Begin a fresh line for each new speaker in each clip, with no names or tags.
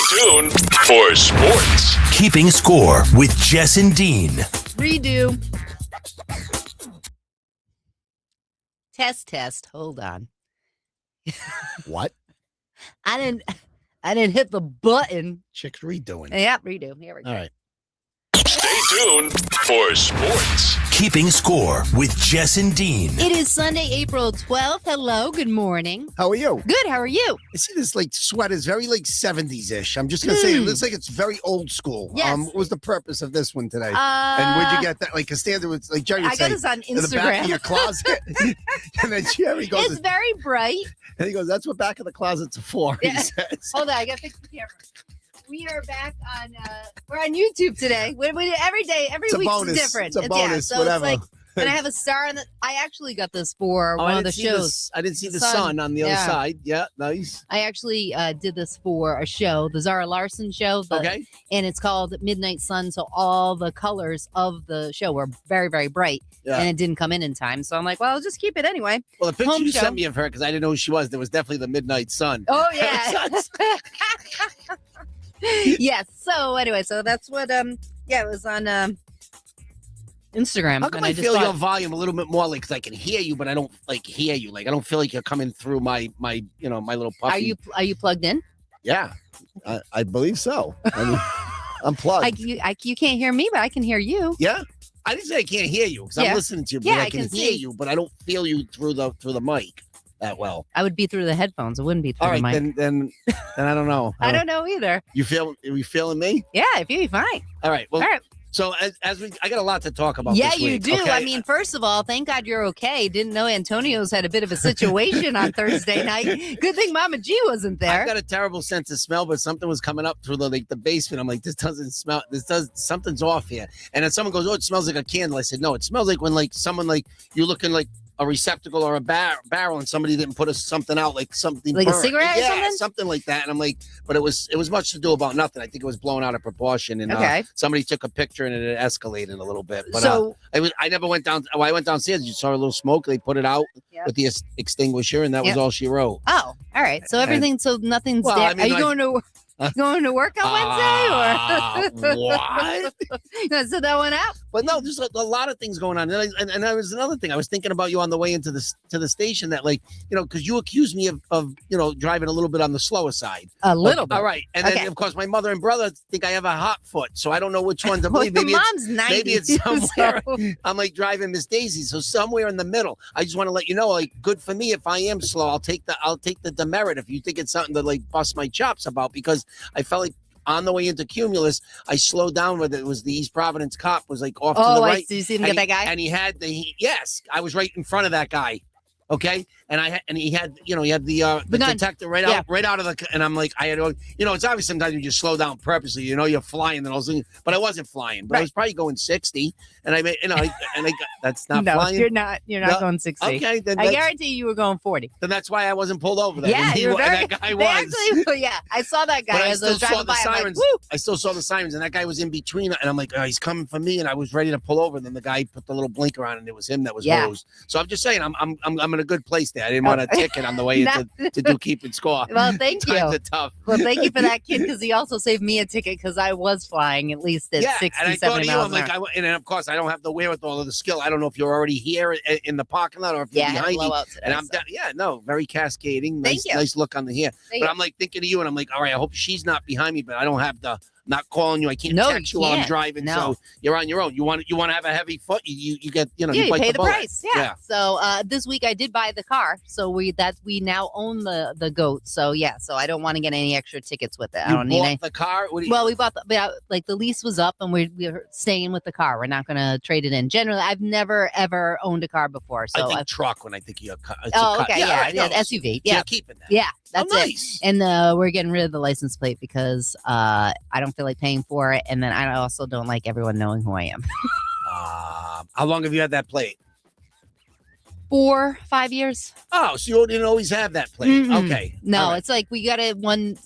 tuned for sports.
Keeping Score with Jess and Dean.
Redo. Test. Hold on.
What?
I didn't hit the button.
Chick's redoing.
Yeah, redo. Here we go.
All right.
Stay tuned for sports.
Keeping Score with Jess and Dean.
It is Sunday, April 12th. Hello, good morning.
How are you?
Good, how are you?
I see this sweater is very 70s-ish. I'm just gonna say it looks like it's very old school.
Yes.
What was the purpose of this one today? And where'd you get that? Like a standard was like Jerry would
I
say,
got this on
in the back of
Instagram.
your closet. And then Jerry goes,
It's very bright.
and he goes, "That's what back of the closet's for." He
Yeah.
says.
Hold on, I gotta fix the camera. We are back on, we're on YouTube today. Every day, every
It's a
week's
bonus.
different.
It's a bonus,
so
whatever.
It's like, when I have a star on the, I actually got this for one of the shows.
I didn't see the
Sun.
sun on the other
Yeah.
side. Yeah, nice.
I actually did this for a show, the Zara Larson show.
Okay.
And it's called Midnight Sun. So all the colors of the show were very, very bright.
Yeah.
And it didn't come in time. So I'm like, well, I'll just keep it anyway.
Well, the picture
Home
you
show.
sent me of her, because I didn't know who she was, there was definitely the midnight sun.
Oh, yeah. Yes. So anyway, so that's what, it was on Instagram.
How come
and
I
just
feel
thought-
your volume a little bit more, like, because I can hear you, but I don't hear you. Like, I don't feel like you're coming through my little puffy.
Are you plugged in?
Yeah, I believe so. I mean, I'm plugged.
You can't hear me, but I can hear you.
Yeah, I didn't say I can't hear you because
Yeah.
I'm listening to you. But
Yeah,
I
I
can
can
hear
see.
you, but I don't feel you through the mic that well.
I would be through the headphones. It wouldn't be through
All right,
the mic.
then I don't know.
I don't know either.
Are you feeling me?
Yeah, if you'd be fine.
All right. Well,
All right.
so I got a lot to talk about.
Yeah,
this
you
week,
do.
okay?
I mean, first of all, thank God you're okay. Didn't know Antonio's had a bit of a situation on Thursday night. Good thing Mama G wasn't there.
I've got a terrible sense of smell, but something was coming up through the basement. I'm like, this doesn't smell. Something's off here. And then someone goes, "Oh, it smells like a candle." I said, "No, it smells like when someone you're looking like a receptacle or a barrel, and somebody didn't put something out, like something
Like a
burnt."
cigarette or
yeah,
something?
like that. And I'm like, but it was much to do about nothing. I think it was blown out of proportion, and
Okay.
somebody took a picture and it escalated a little bit. But
So
I never went down. I went downstairs. You saw a little smoke. They put it out
Yep.
with the extinguisher, and that was
Yep.
all she wrote.
oh, all right. So nothing's
Well,
there.
I mean,
Are you
like-
going to work on Wednesday or
What?
you gonna sit that one out?
But no, there's a lot of things going on, and there was another thing. I was thinking about you on the way into the station that, because you accused me of driving a little bit on the slower side.
A little bit.
All right, and
Okay.
then of course my mother and brother think I have a hot foot, so I don't know which one to
Well,
believe.
your
Maybe
mom's 90.
maybe it's somewhere.
so-
I'm like driving Miss Daisy, so somewhere in the middle. I just want to let you know, good for me if I am slow. I'll take the demerit if you think it's something to bust my chops about, because I felt like on the way into Cumulus, I slowed down with it. It was the East Providence cop was off to the
Oh,
right.
did you see him
and
get that guy?
And he had yes, I was right in front of that guy. Okay, and he had the
gun.
detector right out of the, and I'm like, I had it's obvious sometimes you just slow down purposely, you're flying, and I was, but I wasn't flying, but I was probably going 60, and I made that's not
no,
flying.
you're not going 60.
Okay, then
I guarantee you were going 40.
then that's why I wasn't pulled over. Then.
Yeah,
and
you're very.
and that guy
they
was.
Actually, yeah, I saw that guy
But I
as I was
still saw
driving
the
by. I'm like,
sirens.
woo!
I still saw the sirens, and that guy was in between, and I'm like, oh, he's coming for me, and I was ready to pull over. And then the guy put the little blinker on, and it was him that was
Yeah.
hosed. So I'm just saying, I'm in a good place there. I didn't want a ticket on the way
No.
to do keeping score.
Well, thank you.
Times are tough.
Well, thank you for that, kid, because he also saved me a ticket because I was flying at least at 60,
and I thought
70
of you.
miles
I'm
an
like,
hour.
and of course, I don't have the wherewithal or the skill. I don't know if you're already here in the parking lot or if you're
Yeah, I had a
behind me.
blowout today.
And I'm
so.
very cascading.
Thank you.
Nice look on the hair.
Thank
But
you.
I'm like thinking of you, and I'm like, all right, I hope she's not behind me, but I don't have not calling you. I can't
No,
text
you
you while I'm
can't.
driving.
No.
So you're on your own. You want to have a heavy foot? You get
Yeah,
you
you
bite
pay the
bullet.
price. Yeah. So this week I did buy the car. So we now own the goat. So so I don't want to get any extra tickets with it. I
You
don't need any.
bought the car. What do you,
Well, we bought the lease was up and we're staying with the car. We're not going to trade it in. Generally, I've never ever owned a car before. So
I think truck when I think you.
okay,
right, no.
SUV.
So
Yeah,
you're keeping that.
yeah, that's
nice.
it. And we're getting rid of the license plate because I don't feel like paying for it, and then I also don't like everyone knowing who I am.
How long have you had that plate?
4-5 years.
Oh, so you didn't always have that plate.
Mm-mm.
Okay.
No,
All right.
it's like we got it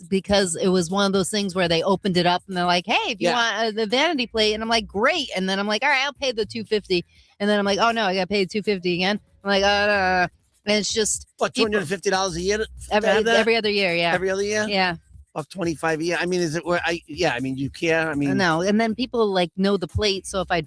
because it was one of those things where they opened it up and they're like, "Hey, if you want the vanity plate," and I'm like, "Great," and then I'm like, "All right, I'll pay the $250," and then I'm like, "Oh no, I got to pay the $250 again." I'm like, no. And it's just
What, $250 a year?
every other year, yeah,
Every other year?
yeah.
$1.25 a year. I mean, is it where I mean, you care. I mean,
no. And then people like know the plate. So if I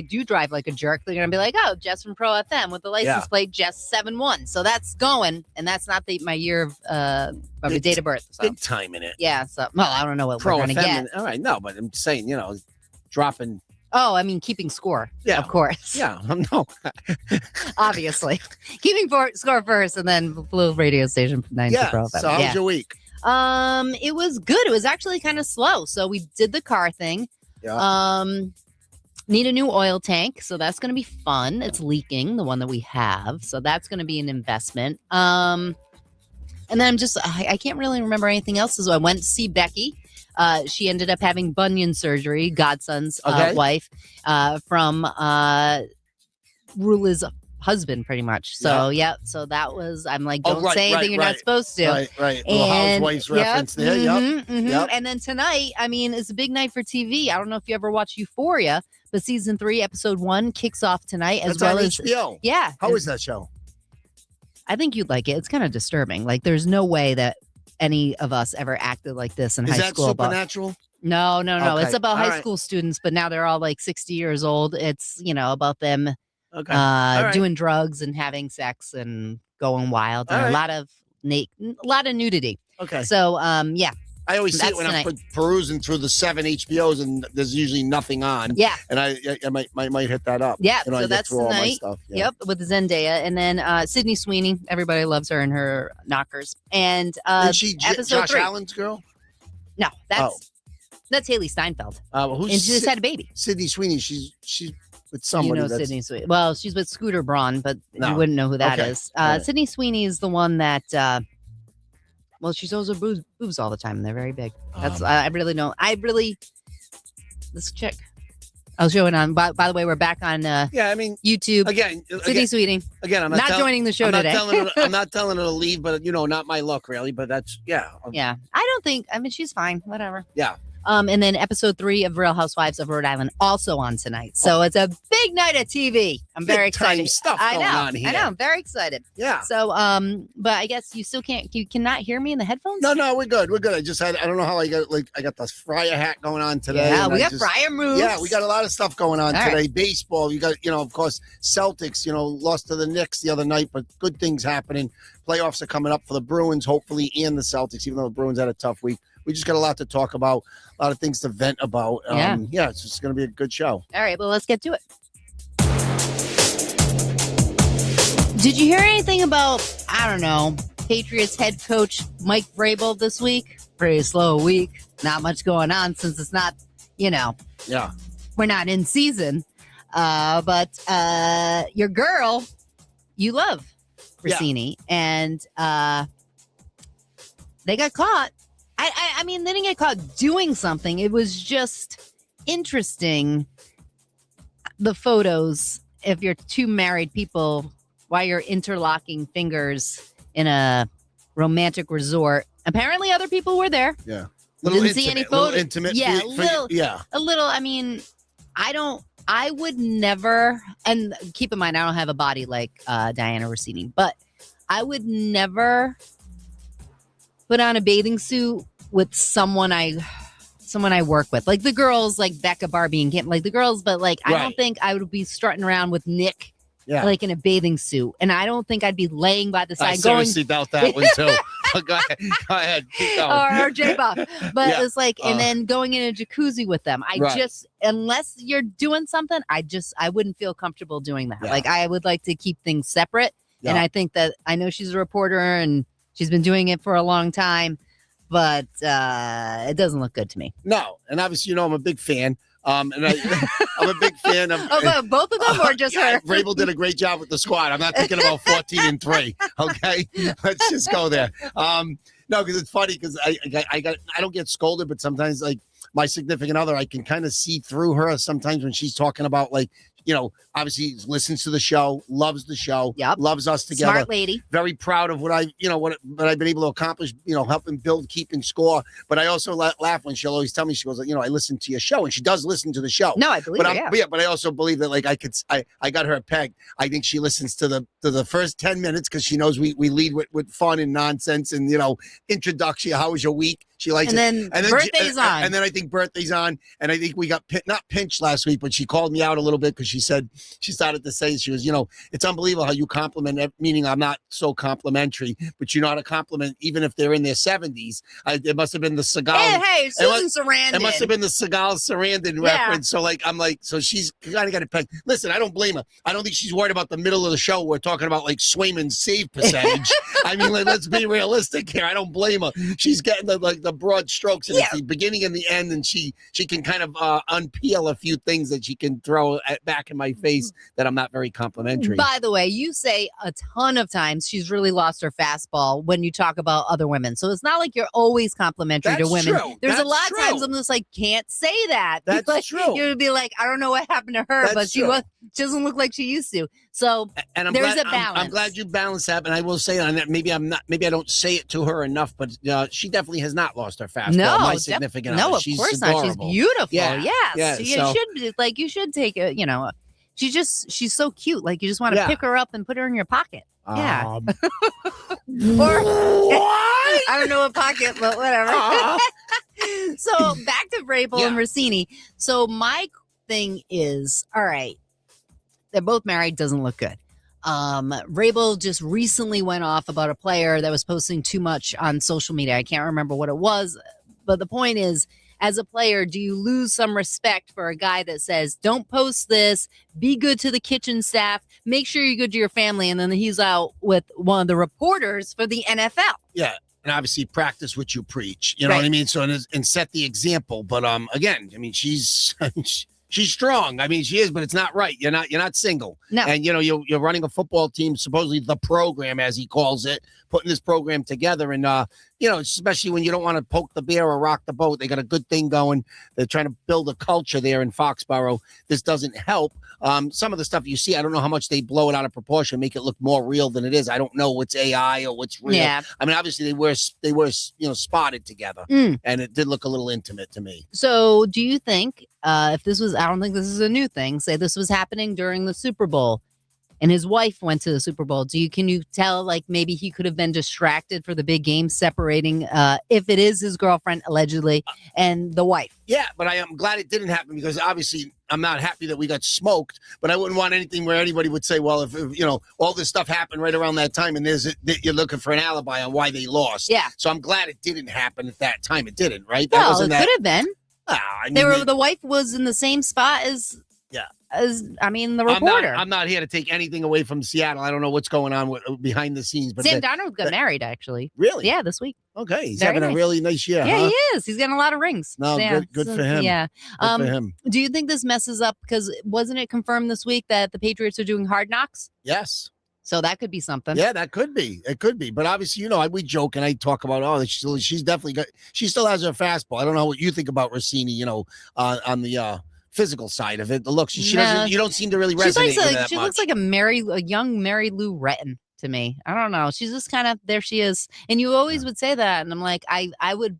do drive like a jerk, they're gonna be like, oh, Jess from Pro FM with the license plate, Jess 71. So that's going, and that's not my year of a date of birth. So.
Big time in it.
Yeah. So well, I don't know what
Pro
we're gonna
FM,
get.
all right, no, but I'm saying, dropping.
Oh, I mean, keeping score.
Yeah,
of course.
Yeah, no.
Obviously, keeping score first, and then Blue radio station from 9 to Pro FM.
So how's your week?
It was good. It was actually kind of slow. So we did the car thing.
Yeah.
Need a new oil tank. So that's going to be fun. It's leaking, the one that we have. So that's going to be an investment. And then I can't really remember anything else. So I went to see Becky. She ended up having bunion surgery, Godson's wife, from Rula's husband, pretty much. So so that was, I'm like, don't say anything you're not supposed to.
Right. Little Housewives reference there. Yep.
And then tonight, I mean, it's a big night for TV. I don't know if you ever watch Euphoria, but season 3, episode 1 kicks off tonight as well as
HBO.
Yeah.
How is that show?
I think you'd like it. It's kind of disturbing. Like, there's no way that any of us ever acted like this in high school.
Is that supernatural?
No.
Okay.
It's about high school students, but now they're all like 60 years old. It's, about them doing drugs and having sex and going wild, and a lot of nudity.
Okay.
So,
I always see it when I'm perusing through the 7 HBOs, and there's usually nothing on.
Yeah.
And I might hit that up.
Yeah.
So
that's
all my
tonight.
stuff. Yeah.
Yep. With Zendaya, and then Sydney Sweeney. Everybody loves her and her knockers. And
is she
episode
Josh
3.
Allen's girl?
No, that's Haley Steinfeld.
Who's
and she just had a baby.
Sydney Sweeney. She's with somebody.
Sydney Sweeney. Well, she's with Scooter Braun, but you wouldn't know who that is.
Right.
Sydney Sweeney is the one that. Well, she shows her boobs all the time, and they're very big. That's I really don't. This chick. I'll show it on. By the way, we're back on. YouTube
again.
Sydney Sweeney.
Again, I'm
not joining the show today.
I'm not telling her to leave, but not my luck really. But that's
Yeah, I don't think. I mean, she's fine. Whatever.
Yeah.
And then episode 3 of Real Housewives of Rhode Island also on tonight. So it's a big night of TV. I'm very excited.
Stuff going on here.
I know. I'm very excited.
Yeah.
So, but I guess you still you cannot hear me in the headphones?
No, we're good. We're good. I don't know how I got this Fryer hat going on today.
Yeah, we got Fryer moves.
Yeah, we got a lot of stuff going on today. Right. Baseball. You got, of course, Celtics, lost to the Knicks the other night, but good things happening. Playoffs are coming up for the Bruins, hopefully, and the Celtics, even though the Bruins had a tough week. We just got a lot to talk about, a lot of things to vent about. It's just going to be a good show.
All right, well, let's get to it. Did you hear anything about, Patriots head coach Mike Vrabel this week? Pretty slow week. Not much going on since it's not, we're not in season. But your girl, you love Rossini, and they got caught. I mean, they didn't get caught doing something. It was just interesting. The photos, if you're two married people, while you're interlocking fingers in a romantic resort. Apparently, other people were there.
Yeah.
Didn't see any photos.
Intimate.
Yeah,
A
little. I mean, I would never, and keep in mind, I don't have a body like Diana Rossini, but I would never put on a bathing suit with someone I work with, like the girls, like Becca, Barbie, and Kim, like the girls. But I don't think I would be strutting around with Nick, like in a bathing suit, and I don't think I'd be laying by the side.
I seriously doubt that one too. Go ahead, keep going.
Or J-Bob, but it's and then going in a jacuzzi with them. Just, unless you're doing something, I wouldn't feel comfortable doing that. Yeah. I would like to keep things separate, and I think that I know she's a reporter and she's been doing it for a long time. But it doesn't look good to me.
No, and obviously, I'm a big fan. I'm a big fan of
both of them, or just her.
Vrabel did a great job with the squad. I'm not thinking about 14-3. Okay, let's just go there. No, because it's funny because I don't get scolded, but sometimes my significant other, I can kind of see through her sometimes when she's talking about obviously listens to the show, loves the show, loves us together.
Smart lady.
Very proud of what I've been able to accomplish, helping build, keeping score. But I also laugh when she'll always tell me, she goes, I listen to your show, and she does listen to the show.
No, I believe it.
But I also believe that I got her pegged. I think she listens to the first 10 minutes because she knows we lead with fun and nonsense and, introduction. How was your week? She likes
And
it.
then birthday's on.
And then I think birthday's on. And I think we got not pinched last week, but she called me out a little bit because she said, she started to say, she was, it's unbelievable how you compliment, meaning I'm not so complimentary, but you know how to compliment even if they're in their 70s. It must have been the Seagal.
Hey, Susan Sarandon.
It must have been the Seagal Sarandon reference. So so she's kind of got it pegged. Listen, I don't blame her. I don't think she's worried about the middle of the show. We're talking about like Swayman's save percentage. I mean, let's be realistic here. I don't blame her. She's getting the broad strokes and it's the beginning and the end, and she can kind of unpeel a few things that she can throw back in my face that I'm not very complimentary.
By the way, you say a ton of times she's really lost her fastball when you talk about other women. So it's not like you're always complimentary to women.
True.
There's a lot of times I'm just like, can't say that.
That's true.
You'd be like, I don't know what happened to her, but she doesn't look like she used to. So there's a balance.
I'm glad you balanced that, and I will say on that. Maybe I don't say it to her enough, but she definitely has not lost her fastball.
No,
my significant other.
No, of course not. She's beautiful. Yeah. Yes. You should take it. She's so cute. Like you just want to pick her up and put her in your pocket. Yeah. Or I don't know what pocket, but whatever. So back to Vrabel and Rossini. So my thing is, all right, they're both married, doesn't look good. Vrabel just recently went off about a player that was posting too much on social media. I can't remember what it was, but the point is, as a player, do you lose some respect for a guy that says, don't post this, be good to the kitchen staff, make sure you're good to your family, and then he's out with one of the reporters for the NFL?
Yeah. And obviously practice what you preach. You know what I mean? So and set the example. But again, I mean, she's she's strong. I mean, she is, but it's not right. You're not single.
No.
And you're running a football team, supposedly the program, as he calls it, putting this program together. And especially when you don't want to poke the bear or rock the boat. They got a good thing going. They're trying to build a culture there in Foxborough. This doesn't help. Some of the stuff you see, I don't know how much they blow it out of proportion, make it look more real than it is. I don't know what's AI or what's real.
Yeah.
I mean, obviously they were spotted together, and it did look a little intimate to me.
So do you think if this was, I don't think this is a new thing, say this was happening during the Super Bowl and his wife went to the Super Bowl, can you tell like maybe he could have been distracted for the big game, separating if it is his girlfriend allegedly and the wife?
Yeah, but I am glad it didn't happen because obviously I'm not happy that we got smoked, but I wouldn't want anything where anybody would say, well, if all this stuff happened right around that time and you're looking for an alibi on why they lost.
Yeah.
So I'm glad it didn't happen at that time. It didn't, right?
Well, it could have been.
I mean,
the wife was in the same spot as the reporter.
I'm not here to take anything away from Seattle. I don't know what's going on behind the scenes. But
Sam Darnold got married, actually.
Really?
Yeah, this week.
Okay, he's
Very
having a really nice year.
Yeah,
huh?
he is. He's getting a lot of rings.
No, good for him.
Yeah.
Good for him.
Do you think this messes up? Because wasn't it confirmed this week that the Patriots are doing Hard Knocks?
Yes.
So that could be something.
Yeah, that could be. It could be. But obviously, we joke and I talk about, she's definitely she still has her fastball. I don't know what you think about Rossini, on the physical side of it. The looks, she doesn't. You don't seem to really resonate with that
She
much.
looks like a young Mary Lou Retton to me. I don't know. She's just kind of there. She is, and you always would say that, and I'm like, I would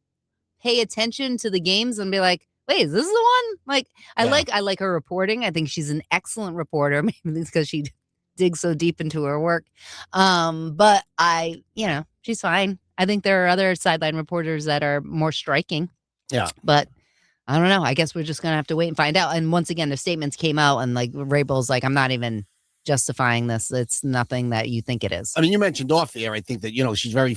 pay attention to the games and be like, wait, is this the one? Like, I like her reporting. I think she's an excellent reporter. Maybe it's because she digs so deep into her work. But she's fine. I think there are other sideline reporters that are more striking.
Yeah,
but I don't know. I guess we're just going to have to wait and find out. And once again, the statements came out and like Vrabel's like, I'm not even justifying this. It's nothing that you think it is.
I mean, you mentioned off air. I think that, she's very,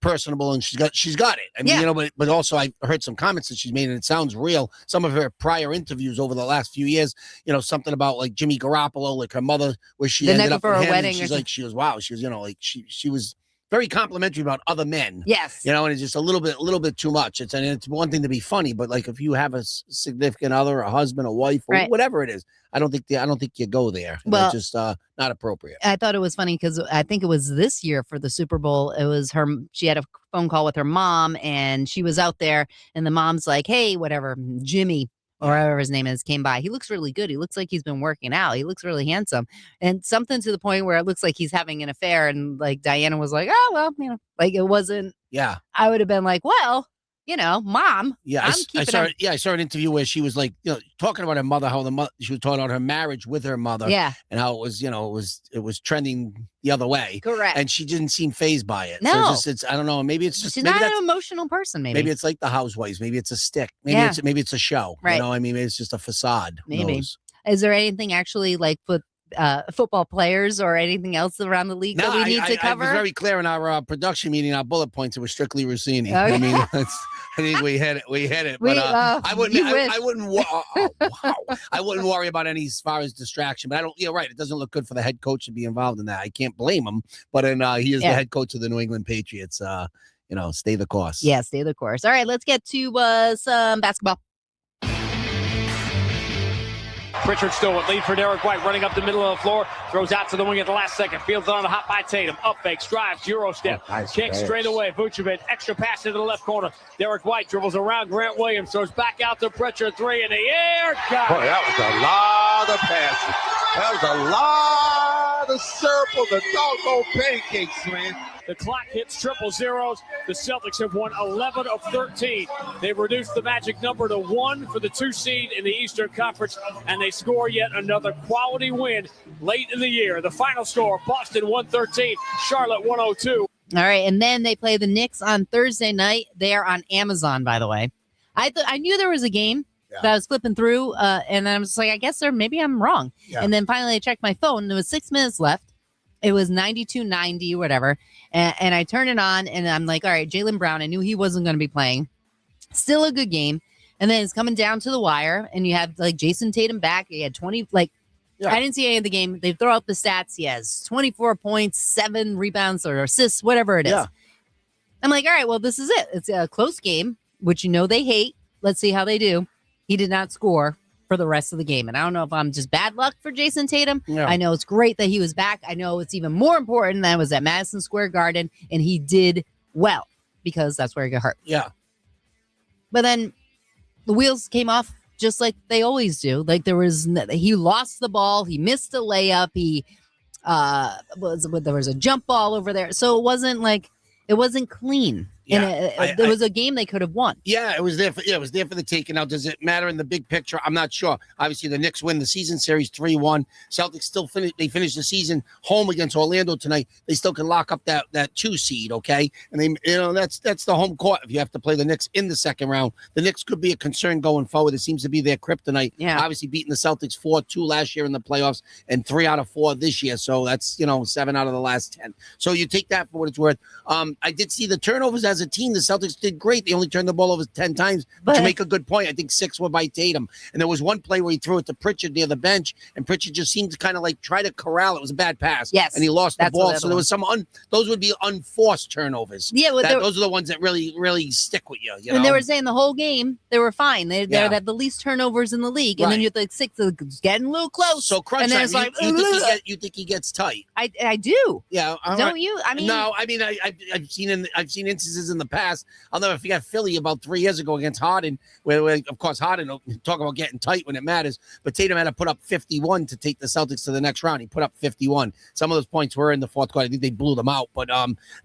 personable and she's got it. I mean, but also I heard some comments that she's made and it sounds real. Some of her prior interviews over the last few years, something about like Jimmy Garoppolo, like her mother, where she ended up
for
with
a
him.
wedding.
She was wow. She was, like she was very complimentary about other men.
Yes.
And it's just a little bit too much. It's one thing to be funny, but like if you have a significant other, a husband, a wife, or whatever it is, I don't think you go there. Well, it's just not appropriate.
I thought it was funny because I think it was this year for the Super Bowl. It was she had a phone call with her mom and she was out there and the mom's like, hey, whatever, Jimmy, or whatever his name is, came by. He looks really good. He looks like he's been working out. He looks really handsome. And something to the point where it looks like he's having an affair. And like Diana was like, oh, well, like it wasn't.
Yeah.
I would have been like, well, mom.
Yeah,
I'm
I saw an interview where she was like, talking about her mother, how she was talking about her marriage with her mother,
Yeah,
and how it was trending the other way,
correct.
and she didn't seem fazed by it.
No.
So it's I don't know, maybe it's just
She's
maybe
not
that's
an emotional person.
maybe it's like the Housewives, maybe it's a stick, maybe
Yeah.
it's a show,
Right.
I mean, maybe it's just a facade. Who
Maybe.
knows?
Is there anything actually like with football players or anything else around the league that we need to cover?
I was very clear in our production meeting, our bullet points. It was strictly Rossini.
Okay.
I mean, I think we hit it. But I wouldn't worry about any as far as distraction. But you're right. It doesn't look good for the head coach to be involved in that. I can't blame him. But he is the head coach of the New England Patriots. Stay the course.
Yeah, stay the course. All right, let's get to some basketball.
Pritchard still with lead for Derek White, running up the middle of the floor, throws out to the wing at the last second, fields on a hot by Tatum, up fakes, drives, Euro step, kicks straight away, Vucevic, extra pass into the left corner, Derek White dribbles around Grant Williams, throws back out to Pritchard, three in the air, got
Boy, that was a lot of passes. That was a lot of circles and doggone pancakes, man.
The clock hits triple zeros. The Celtics have won 11 of 13. They've reduced the magic number to 1 for the 2 seed in the Eastern Conference, and they score yet another quality win late in the year. The final score, Boston 113, Charlotte 102.
All right, and then they play the Knicks on Thursday night. They are on Amazon, by the way. I knew there was a game that I was flipping through, and then I was just like, I guess maybe I'm wrong. Yeah. And then finally I checked my phone, and there was 6 minutes left. It was 92-90 or whatever. And I turned it on, and I'm like, all right, Jaylen Brown, I knew he wasn't going to be playing. Still a good game. And then it's coming down to the wire, and you have, like, Jason Tatum back. He had 20, I didn't see any of the game. They throw up the stats. He has 24 points, 7 rebounds or assists, whatever it is. Yeah. I'm like, all right, well, this is it. It's a close game, which they hate. Let's see how they do. He did not score for the rest of the game. And I don't know if I'm just bad luck for Jason Tatum. Yeah. I know it's great that he was back. I know it's even more important that it was at Madison Square Garden, and he did well because that's where he got hurt.
Yeah.
But then the wheels came off just like they always do. Like he lost the ball. He missed a layup. There was a jump ball over there. So it wasn't clean. Yeah, and it was a game they could have won.
Yeah, it was there for the taking. Now, does it matter in the big picture? I'm not sure. Obviously, the Knicks win the season series 3-1. Celtics still finish the season home against Orlando tonight. They still can lock up that 2 seed, okay? And that's the home court if you have to play the Knicks in the second round. The Knicks could be a concern going forward. It seems to be their kryptonite. Yeah. Obviously beating the Celtics 4-2 last year in the playoffs and 3 out of 4 this year. So that's 7 out of the last 10. So you take that for what it's worth. I did see the turnovers as a team. The Celtics did great. They only turned the ball over 10 times. But you make a good point. I think 6 were by Tatum. And there was one play where he threw it to Pritchard near the bench, and Pritchard just seemed to kind of try to corral it. It was a bad pass.
Yes.
And he lost the ball. So there was those would be unforced turnovers.
Yeah. Well,
those are the ones that really, really stick with you.
And they were saying the whole game, they were fine. They had the least turnovers in the league. And then you have 6 getting a little close.
So crunch time, you think he gets tight.
I do.
Yeah.
Don't you? I mean,
no, I mean, I've seen instances in the past. I'll never forget Philly about 3 years ago against Harden, where of course Harden talk about getting tight when it matters, but Tatum had to put up 51 to take the Celtics to the next round. He put up 51. Some of those points were in the fourth quarter. I think they blew them out, but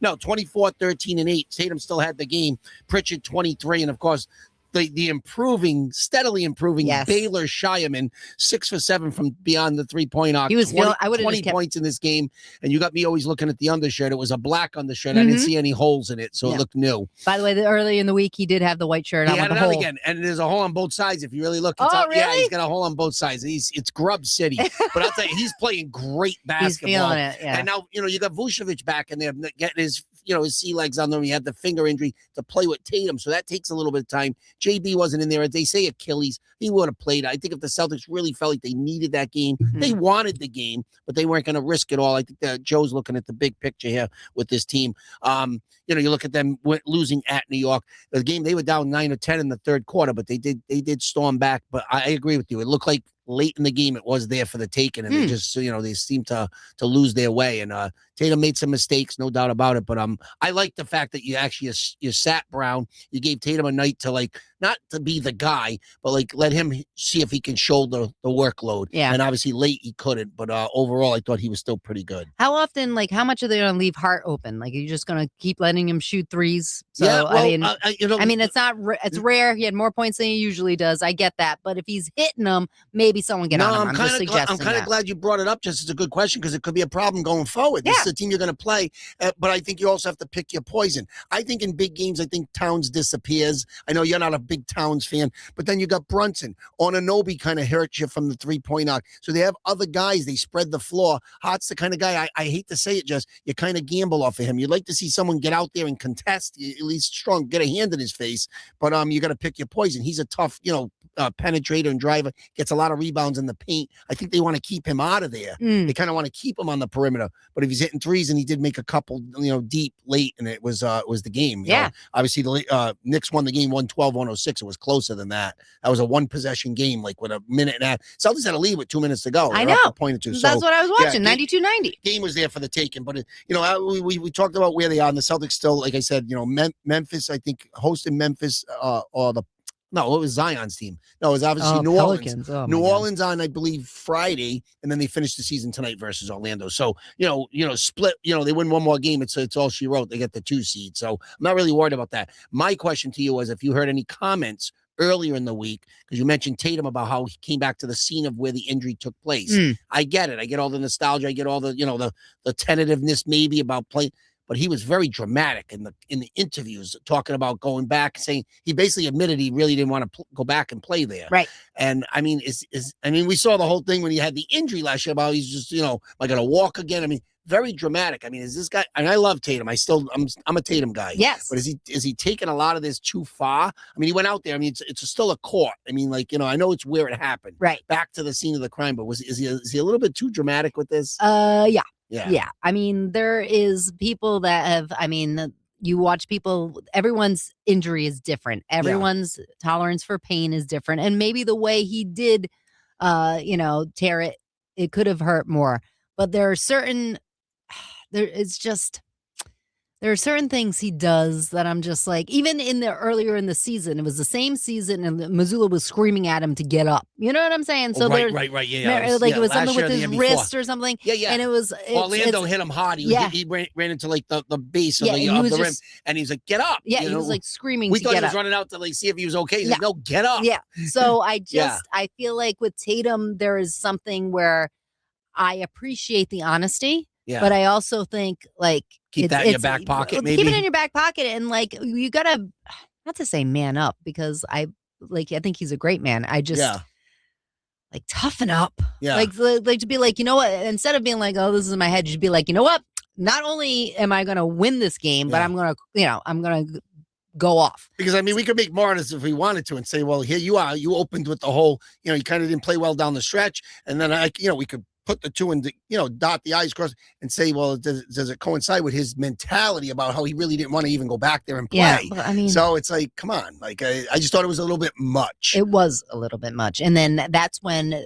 no, 24, 13, and 8. Tatum still had the game. Pritchard 23, and of course the steadily improving Baylor Shireman, 6 for 7 from beyond the 3-point arc.
He was
20 points in this game, and you got me always looking at the undershirt. It was a black undershirt. I didn't see any holes in it, so it looked new.
By the way, early in the week he did have the white shirt on.
He had it on again, and there's a hole on both sides. If you really look,
really?
Yeah, he's got a hole on both sides. It's Grub City, but I'll tell you, he's playing great basketball.
He's feeling it. Yeah.
And now you got Vucevic back in there, getting his sea legs on there. He had the finger injury to play with Tatum, so that takes a little bit of time. JB wasn't in there. They say Achilles. He would have played. I think if the Celtics really felt like they needed that game, they wanted the game, but they weren't going to risk it all. I think that Joe's looking at the big picture here with this team. You look at them losing at New York. The game, they were down 9 or 10 in the third quarter, but they did storm back. But I agree with you. It looked like late in the game it was there for the taking, and they just they seemed to lose their way. And Tatum made some mistakes, no doubt about it. But I like the fact that you sat Brown. You gave Tatum a night to not to be the guy, but like let him see if he can shoulder the workload.
Yeah.
And obviously late he couldn't, but overall I thought he was still pretty good.
How often, like, how much are they going to leave Hart open? Like, are you just going to keep letting him shoot threes? So,
yeah, well,
I mean, it's not, it's rare. He had more points than he usually does. I get that. But if he's hitting them, maybe someone get on him. I'm just suggesting
I'm kind of glad you brought it up, just it's a good question because it could be a problem going forward. This is the team you're going to play, but I think you also have to pick your poison. I think in big games, I think Towns disappears. I know you're not a big Towns fan, but then you got Brunson. Ononobi kind of hurts you from the three-point arc. So they have other guys. They spread the floor. Hart's the kind of guy, I hate to say it, Jess, you kind of gamble off of him. You'd like to see someone get out there and contest, at least strong, get a hand in his face, but you got to pick your poison. He's a tough, penetrator and driver, gets a lot of rebounds in the paint. I think they want to keep him out of there. They kind of want to keep him on the perimeter. But if he's hitting threes, and he did make a couple, deep late, and it was the game. You know? Obviously, the Knicks won the game 112-106. It was closer than that. That was a one-possession game, like with a minute and a half. Celtics had a lead with 2 minutes to go.
I know.
A point or two.
That's what I was watching, 92-90.
Game was there for the taking. But, we talked about where they are. And the Celtics still, like I said, Memphis, I think, hosted Memphis it was Zion's team. No, it was obviously New
Pelicans.
Orleans. New Orleans on, I believe, Friday, and then they finished the season tonight versus Orlando. So, split, they win one more game. It's all she wrote. They get the 2 seed. So I'm not really worried about that. My question to you was if you heard any comments earlier in the week, because you mentioned Tatum about how he came back to the scene of where the injury took place. I get it. I get all the nostalgia. I get all the, the tentativeness maybe about playing. But he was very dramatic in the interviews, talking about going back, saying he basically admitted he really didn't want to go back and play there.
Right.
And I mean, we saw the whole thing when he had the injury last year about he's just, am I going to walk again? I mean, very dramatic. I mean, is this guy? And I love Tatum. I'm a Tatum guy.
Yes.
But is he taking a lot of this too far? I mean, he went out there. I mean, it's still a court. I mean, I know it's where it happened.
Right.
Back to the scene of the crime. But is he a little bit too dramatic with this?
Yeah.
Yeah.
I mean, there is people that have, you watch people, everyone's injury is different. Everyone's tolerance for pain is different. And maybe the way he did, tear it, it could have hurt more. But there are certain things he does that I'm just like, even earlier in the season, it was the same season and Missoula was screaming at him to get up. You know what I'm saying? So
right. Yeah.
It was something with his wrist or something.
Yeah.
And it was
Orlando hit him hard. He ran into like the base of the rim, and he's like, "Get up!"
Yeah, he was like screaming.
We thought he was running out to like see if he was okay. He's like, "No, get up!"
Yeah. So I feel like with Tatum, there is something where I appreciate the honesty. Yeah. But I also think
keep that in your back pocket. Maybe
keep it in your back pocket, and you gotta, not to say man up, because I think he's a great man. I just toughen up. Yeah. Like to be like, you know what? Instead of being like, oh, this is in my head, you should be like, you know what? Not only am I gonna win this game, but I'm gonna go off.
Because we could make more of this if we wanted to and say, well, here you are. You opened with the whole, you kind of didn't play well down the stretch, and then we could put the two and dot the I's cross and say, well, does it coincide with his mentality about how he really didn't want to even go back there and play?
Yeah, but
so it's like, come on, I just thought it was a little bit much.
It was a little bit much, and then that's when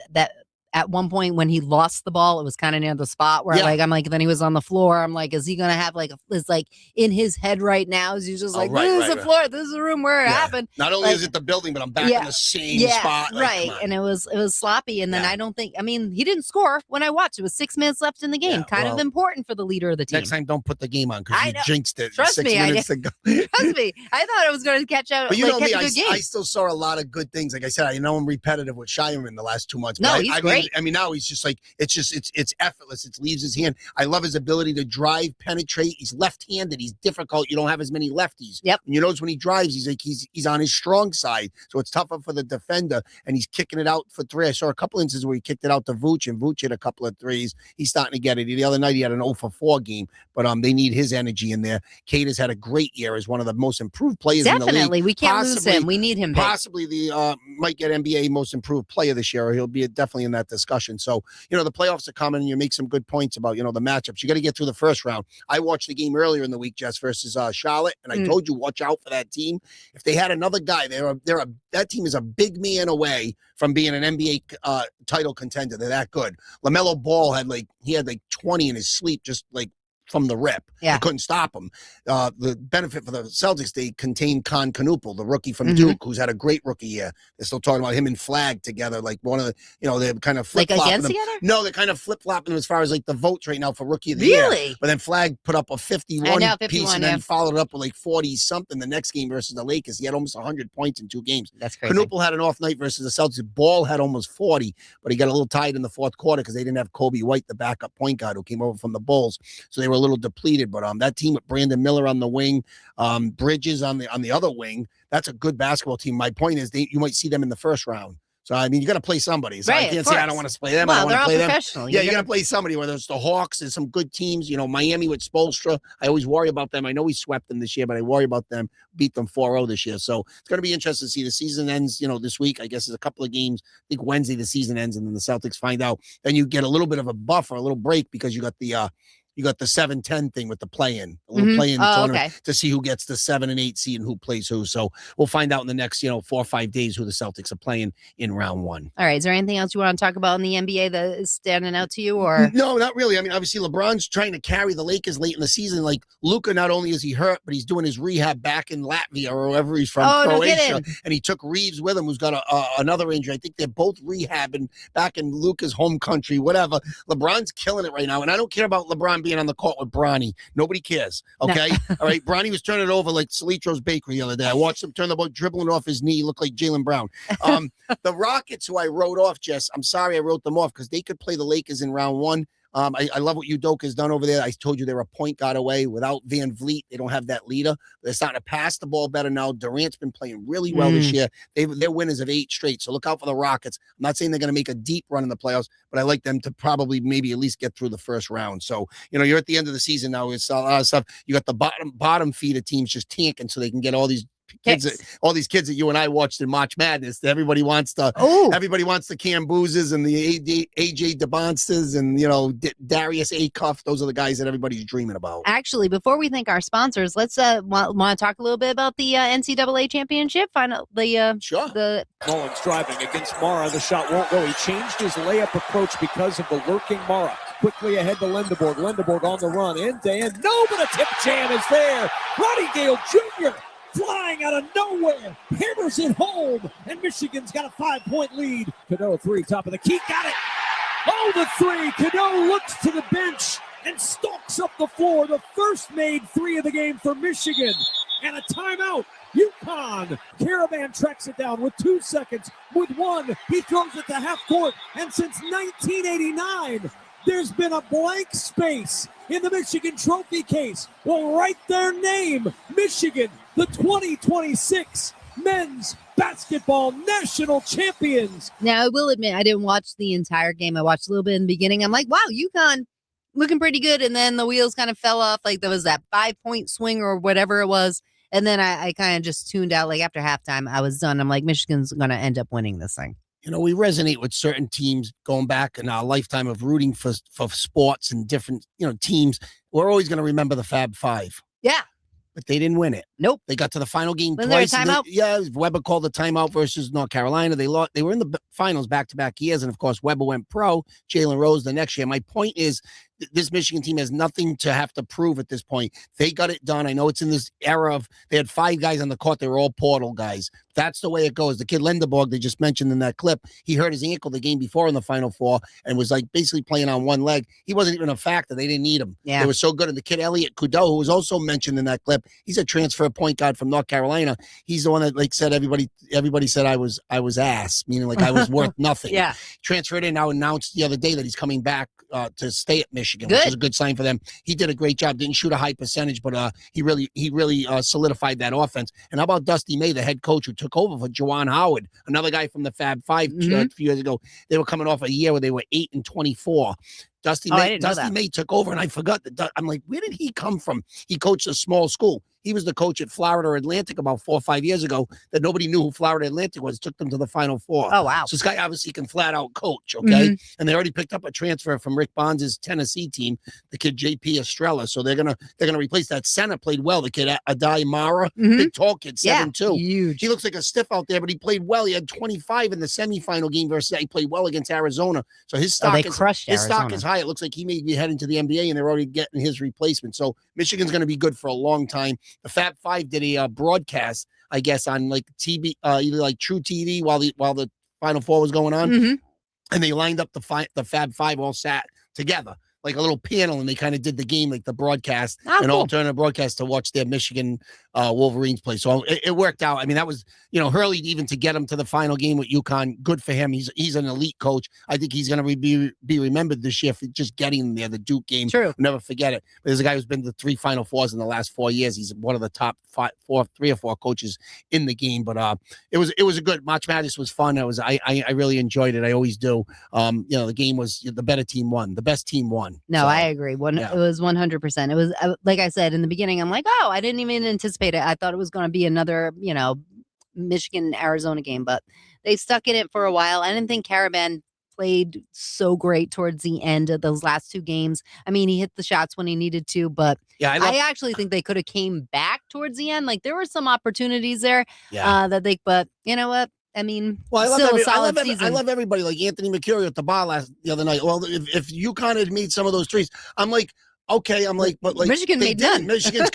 at one point when he lost the ball, it was kind of near the spot where I'm like, then he was on the floor. I'm like, is he going to have it's like in his head right now? Is he just this is the floor. This is the room where it happened.
Not only is it the building, but I'm back in the same spot.
Right. And it was sloppy. And then I don't think, he didn't score when I watched. It was 6 minutes left in the game. Kind of important for the leader of the team.
Next time, don't put the game on because you jinxed it.
Trust me.
Trust
me. I thought I was going to catch out.
But you know me, I still saw a lot of good things. Like I said, I know I'm repetitive with Shireman the last 2 months.
No, he's great.
Now he's just like, it's effortless. It leaves his hand. I love his ability to drive, penetrate. He's left-handed. He's difficult. You don't have as many lefties.
Yep.
And you notice when he drives, he's on his strong side. So it's tougher for the defender. And he's kicking it out for three. I saw a couple instances where he kicked it out to Vooch, and Vooch hit a couple of threes. He's starting to get it. The other night he had an 0-for-4 game, but they need his energy in there. Cade has had a great year as one of the most improved players in the league.
Definitely. We can't lose him. We need him.
Possibly might get NBA most improved player this year, or he'll be definitely in that discussion. So, the playoffs are coming, and you make some good points about, the matchups. You got to get through the first round. I watched the game earlier in the week, Jess, versus Charlotte, and I told you, watch out for that team. If they had another guy, that team is a big man away from being an NBA title contender. They're that good. LaMelo Ball had 20 in his sleep, just from the rip.
Yeah.
They couldn't stop him. The benefit for the Celtics, they contained Con Knuppel, the rookie from Duke, who's had a great rookie year. They're still talking about him and Flag together, like one of the, they're kind of flip-flopping
Like against
them.
together?
No, they're kind of flip-flopping them as far as like the votes right now for rookie of the year.
Really?
But then Flag put up a 51
I know,
piece
51,
and then
yeah.
he followed it up with like 40-something the next game versus the Lakers. He had almost 100 points in 2 games.
That's crazy.
Knuppel had an off night versus the Celtics. Ball had almost 40, but he got a little tired in the fourth quarter because they didn't have Kobe White, the backup point guard who came over from the Bulls. So they were a little depleted. But that team with Brandon Miller on the wing, Bridges on the other wing, that's a good basketball team. My point is you might see them in the first round. So, I mean, you got to play somebody. So
Right,
I can't say I don't want to play them.
Well,
I don't
they're
want
all
to play them.
professional.
Yeah, you got to play somebody, whether it's the Hawks. There's some good teams. Miami with Spoelstra. I always worry about them. I know we swept them this year, but I worry about them. Beat them 4-0 this year. So it's going to be interesting to see. The season ends, this week. I guess there's a couple of games. I think Wednesday the season ends, and then the Celtics find out. Then you get a little bit of a buffer, a little break, because you got the 7-10 thing with the play-in, a little play-in tournament to see who gets the 7 and 8 seed and who plays who. So we'll find out in the next, 4 or 5 days who the Celtics are playing in round 1.
All right. Is there anything else you want to talk about in the NBA that is standing out to you, or?
No, not really. I mean, obviously LeBron's trying to carry the Lakers late in the season. Like Luka, not only is he hurt, but he's doing his rehab back in Latvia or wherever he's from, Croatia. And he took Reeves with him, who's got another injury. I think they're both rehabbing back in Luka's home country, whatever. LeBron's killing it right now. And I don't care about LeBron being on the court with Bronny. Nobody cares. Okay. No. All right. Bronny was turning it over like Salitro's Bakery the other day. I watched him turn the ball, dribbling off his knee, looked like Jaylen Brown. The Rockets, who I wrote off, Jess, I'm sorry I wrote them off because they could play the Lakers in round 1. I love what Udoka has done over there. I told you they're a point guard away. Without Van Vliet, they don't have that leader. They're starting to pass the ball better now. Durant's been playing really well this year. They're winners of 8 straight. So look out for the Rockets. I'm not saying they're going to make a deep run in the playoffs, but I like them to probably maybe at least get through the first round. So, you're at the end of the season now. It's a lot of stuff. You got the bottom feeder teams just tanking so they can get all these kids that you and I watched in March Madness. Everybody wants the Camboozes and the AJ DeBonstas and Darius Acuff. Those are the guys that everybody's dreaming about.
Actually, before we thank our sponsors, let's want to talk a little bit about the NCAA championship. Find out the
Mullins driving against Mara. The shot won't go. He changed his layup approach because of the lurking Mara. Quickly ahead to Lindeborg. Lindeborg on the run. End to end. No, but a tip jam is there. Ronnie Gale Jr. flying out of nowhere, hammers it home, and Michigan's got a 5-point lead. Cano 3, top of the key, got it. Oh, the 3. Cano looks to the bench and stalks up the floor. The first made 3 of the game for Michigan. And a timeout. UConn. Caravan tracks it down with 2 seconds. With 1, he throws it to half court. And since 1989, there's been a blank space in the Michigan trophy case. Well, write their name, Michigan, the 2026 men's basketball national champions.
Now, I will admit, I didn't watch the entire game. I watched a little bit in the beginning. I'm like, wow, UConn looking pretty good. And then the wheels kind of fell off. Like there was that 5-point swing or whatever it was. And then I kind of just tuned out. Like after halftime, I was done. I'm like, Michigan's going to end up winning this thing.
We resonate with certain teams going back in our lifetime of rooting for sports and different, teams. We're always going to remember the Fab Five.
Yeah.
But they didn't win it.
Nope.
They got to the final game
Wasn't
twice.
There a timeout?
Weber called the timeout versus North Carolina. They lost. They were in the finals back-to-back years, and of course, Weber went pro. Jalen Rose the next year. My point is, this Michigan team has nothing to have to prove at this point. They got it done. I know it's in this era of they had 5 guys on the court. They were all portal guys. That's the way it goes. The kid Lindeborg, they just mentioned in that clip, he hurt his ankle the game before in the Final Four and was like basically playing on one leg. He wasn't even a factor. They didn't need him.
Yeah.
They were so good. And the kid Elliot Kudo, who was also mentioned in that clip, he's a transfer point guard from North Carolina. He's the one that said everybody said I was ass, meaning I was worth nothing.
Yeah.
Transferred in, now announced the other day that he's coming back to stay at Michigan, which is a good sign for them. He did a great job. Didn't shoot a high percentage, but he really solidified that offense. And how about Dusty May, the head coach who took over for Juwan Howard, another guy from the Fab Five a few years ago? They were coming off a year where they were 8-24. Dusty May took over, and I forgot that. I'm like, where did he come from? He coached a small school. He was the coach at Florida Atlantic about 4 or 5 years ago that nobody knew who Florida Atlantic was. Took them to the Final Four.
Oh, wow.
So this guy obviously can flat out coach, okay? And they already picked up a transfer from Rick Bonds' Tennessee team, the kid JP Estrella. So they're gonna replace that center. Played well. The kid Adai Mara, big tall kid, 7'2".
Huge.
He looks like a stiff out there, but he played well. He had 25 in the semifinal game versus he played well against Arizona. So his stock is high. guy. It looks like he may be heading to the NBA, and they're already getting his replacement. So Michigan's going to be good for a long time. The Fab Five did a broadcast, I guess, on like TV, either like True TV while the Final Four was going on, and they lined up the Fab Five all sat together, like a little panel, and they kind of did the game, like the broadcast, an alternative broadcast to watch their Michigan Wolverines play. So it worked out. I mean, that was, Hurley, even to get him to the final game with UConn, good for him. He's an elite coach. I think he's going to be remembered this year for just getting him there. The Duke game,
true.
Never forget it. But there's a guy who's been to 3 Final Fours in the last 4 years. He's one of the top 3 or 4 coaches in the game. But it was a good March Madness. Was fun. I really enjoyed it. I always do. The game was the better team won. The best team won.
No,
so,
I agree. It was 100%. It was like I said in the beginning. I'm like, I didn't even anticipate it. I thought it was going to be another, Michigan Arizona game, but they stuck in it for a while. I didn't think Caravan played so great towards the end of those last 2 games. I mean, he hit the shots when he needed to, but I actually think they could have came back towards the end. Like there were some opportunities there but you know what? I mean, I
love everybody, like Anthony Mercurio at the bar the other night. Well, if UConn had made some of those threes, I'm like, okay, but like
Michigan made none.
Michigan's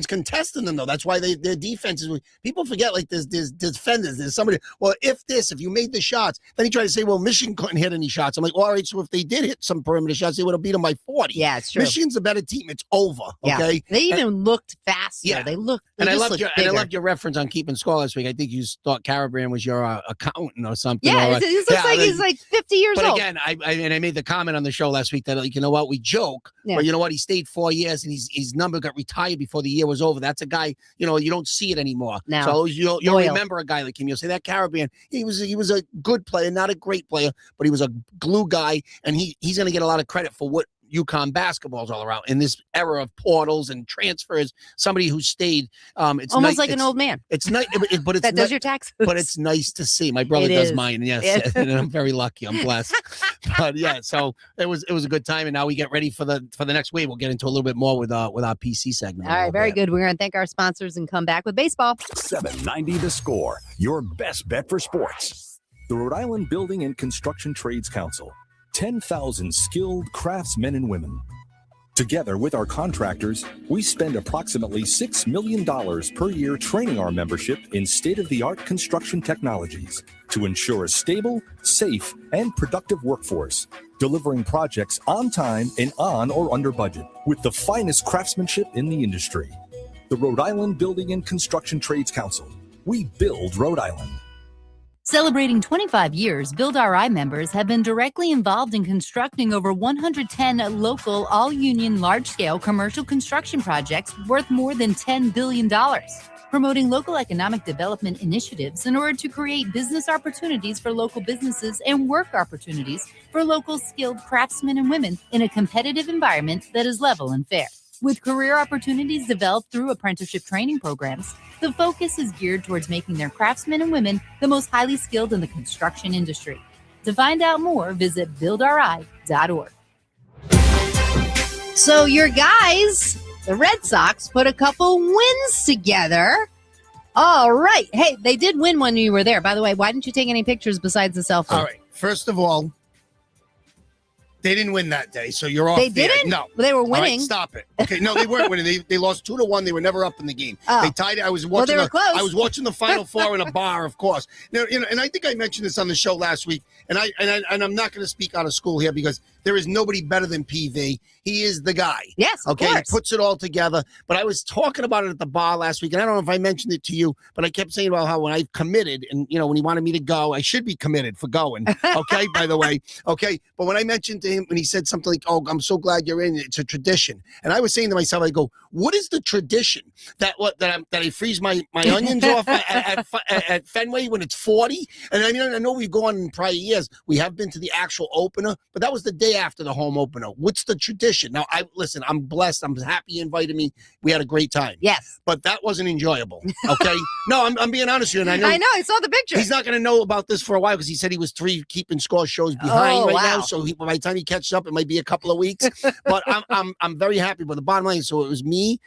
contesting them though. That's why their defense is. People forget, like there's defenders. There's somebody. Well, if you made the shots, then he tried to say, well, Michigan couldn't hit any shots. I'm like, well, all right. So if they did hit some perimeter shots, they would have beat them by 40.
Yeah, it's true.
Michigan's a better team. It's over. Okay.
Yeah. They even looked faster. Yeah. They looked.
And I loved your reference on keeping score last week. I think you thought Caravan was your accountant or something.
Yeah, it looks like he's like 50 years old.
But again, I made the comment on the show last week that, like, you know what, we joke, but you know what, he stayed 4 years and his number got retired before the year was over. That's a guy, you don't see it anymore.
No.
So you'll remember a guy like him. You'll say that Caravan, he was a good player, not a great player, but he was a glue guy, and he's going to get a lot of credit for what UConn basketball is all around in this era of portals and transfers. Somebody who stayed, it's
almost like an old man.
It's nice, but it's
that does your taxes.
But it's nice to see. My brother does mine. Yes, and I'm very lucky. I'm blessed. But yeah, so it was a good time, and now we get ready for the next wave. We'll get into a little bit more with our PC segment.
All right, very good. We're going to thank our sponsors and come back with baseball.
790 The Score, your best bet for sports. The Rhode Island Building and Construction Trades Council. 10,000 skilled craftsmen and women. Together with our contractors, we spend approximately $6 million per year training our membership in state-of-the-art construction technologies to ensure a stable, safe, and productive workforce, delivering projects on time and on or under budget with the finest craftsmanship in the industry. The Rhode Island Building and Construction Trades Council. We build Rhode Island.
Celebrating 25 years, Build RI members have been directly involved in constructing over 110 local, all-union, large-scale commercial construction projects worth more than $10 billion, promoting local economic development initiatives in order to create business opportunities for local businesses and work opportunities for local skilled craftsmen and women in a competitive environment that is level and fair. With career opportunities developed through apprenticeship training programs, the focus is geared towards making their craftsmen and women the most highly skilled in the construction industry. To find out more, visit buildri.org.
So your guys, the Red Sox, put a couple wins together. All right. Hey, they did win when you were there. By the way, why didn't you take any pictures besides the selfie?
All right. First of all, they didn't win that day, so you're off.
They
there.
didn't?
No.
Well, they were winning.
All right, stop it. Okay, no, they weren't winning. They lost 2-1. They were never up in the game.
Oh.
They tied it. I was watching.
Well, they were close.
I was watching the Final Four in a bar, of course. Now, and I think I mentioned this on the show last week. And I'm not going to speak out of school here because there is nobody better than PV. He is the guy.
Yes, of
okay.
course.
He puts it all together. But I was talking about it at the bar last week, and I don't know if I mentioned it to you, but I kept saying about how when I committed, and when he wanted me to go, I should be committed for going. Okay, by the way. Okay, but when I mentioned to him, when he said something like, "Oh, I'm so glad you're in. It's a tradition," and I was saying to myself, I go, "What is the tradition that I freeze my onions off at Fenway when it's 40?" And I mean, I know we've gone in prior years. We have been to the actual opener, but that was the day after the home opener. What's the tradition? Now, listen, I'm blessed. I'm happy you invited me. We had a great time.
Yes.
But that wasn't enjoyable. Okay. No, I'm being honest with you. And I know
I saw the picture.
He's not going to know about this for a while because he said he was 3 keeping score shows behind now. So by the time he catches up, it might be a couple of weeks. But I'm very happy. But the bottom line, so it was me,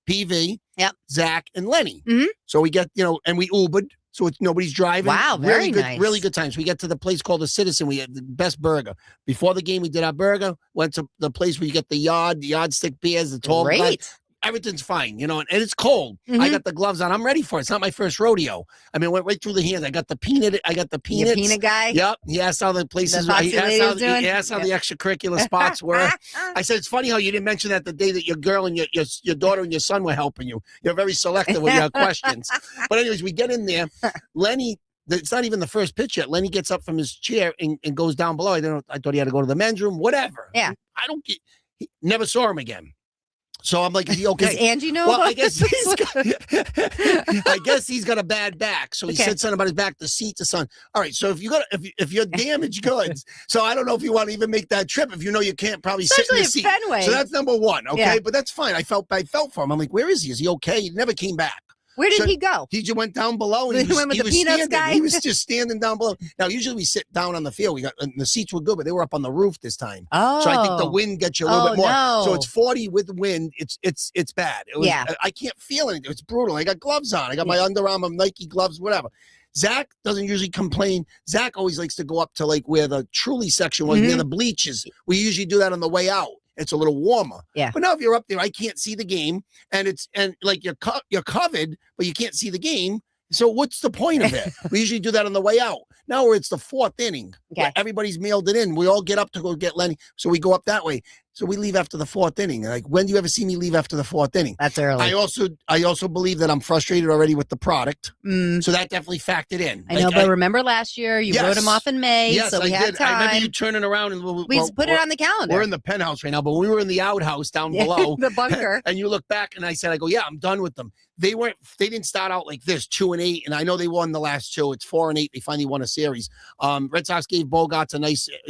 PV,
yep,
Zach, and Lenny.
Mm-hmm.
So we get, and we Ubered. so it's nobody's driving.
Wow, very
really good,
nice.
really good times. We get to the place called the Citizen. We had the best burger. Before the game, we did our burger. Went to the place where you get the yardstick beers, the tall guy.
Great.
Everything's fine, and it's cold. I
Mhm.
got the gloves on. I'm ready for it. It's not my first rodeo. I mean, went right through the hands. I got the peanut. I got the
You
peanuts.
peanut guy.
Yep. He asked how the places.
foxy
He asked
lady
how,
was doing?
he asked how the extracurricular spots were. I said, it's funny how you didn't mention that the day that your girl and your daughter and your son were helping you. You're very selective with your questions. But anyways, we get in there. Lenny, it's not even the first pitch yet. Lenny gets up from his chair and goes down below. I thought he had to go to the men's room, whatever.
Yeah.
I don't get, never saw him again. So I'm like, is he okay?
Does Angie know?
Well,
about
I guess
this?
I guess he's got a bad back. So he
Okay.
said something about his back, the seat, the sun. All right. So if you're damaged goods, so I don't know if you want to even make that trip if you know you can't probably
Especially
sit in
at
the seat.
Fenway.
So that's number one. Okay.
Yeah.
But that's fine. I felt for him. I'm like, where is he? Is he okay? He never came back.
Where did
So-
he go?
He just went down below and
He went with the peanuts
standing.
guy?
He was just standing down below. Now, usually we sit down on the field. And the seats were good, but they were up on the roof this time.
Oh.
So I think the wind gets you a little bit more.
No.
So it's 40 with wind. It's bad. It was,
Yeah.
I can't feel anything. It's brutal. I got gloves on. I got my Under Armour Nike gloves, whatever. Zach doesn't usually complain. Zach always likes to go up to like where the Truly section was, near the bleachers. We usually do that on the way out. It's a little warmer.
Yeah.
But now if you're up there, I can't see the game, and like you're covered, but you can't see the game. So what's the point of it? We usually do that on the way out. Now where it's the fourth inning, where
Okay.
everybody's mailed it in. We all get up to go get Lenny, so we go up that way. So we leave after the fourth inning. Like, when do you ever see me leave after the fourth inning?
That's early.
I also believe that I'm frustrated already with the product.
Mm.
So that definitely factored in.
I know, but remember last year you wrote him
Yes.
off in May,
Yes,
so we
I
had
did.
time.
I remember you turning around and
We put it on the calendar.
We're in the penthouse right now, but we were in the outhouse down below.
The bunker.
And you look back, and I said, I'm done with them. They didn't start out like this, 2-8, and I know they won the last two. It's 4-8. They finally won a series. Red Sox gave Bogarts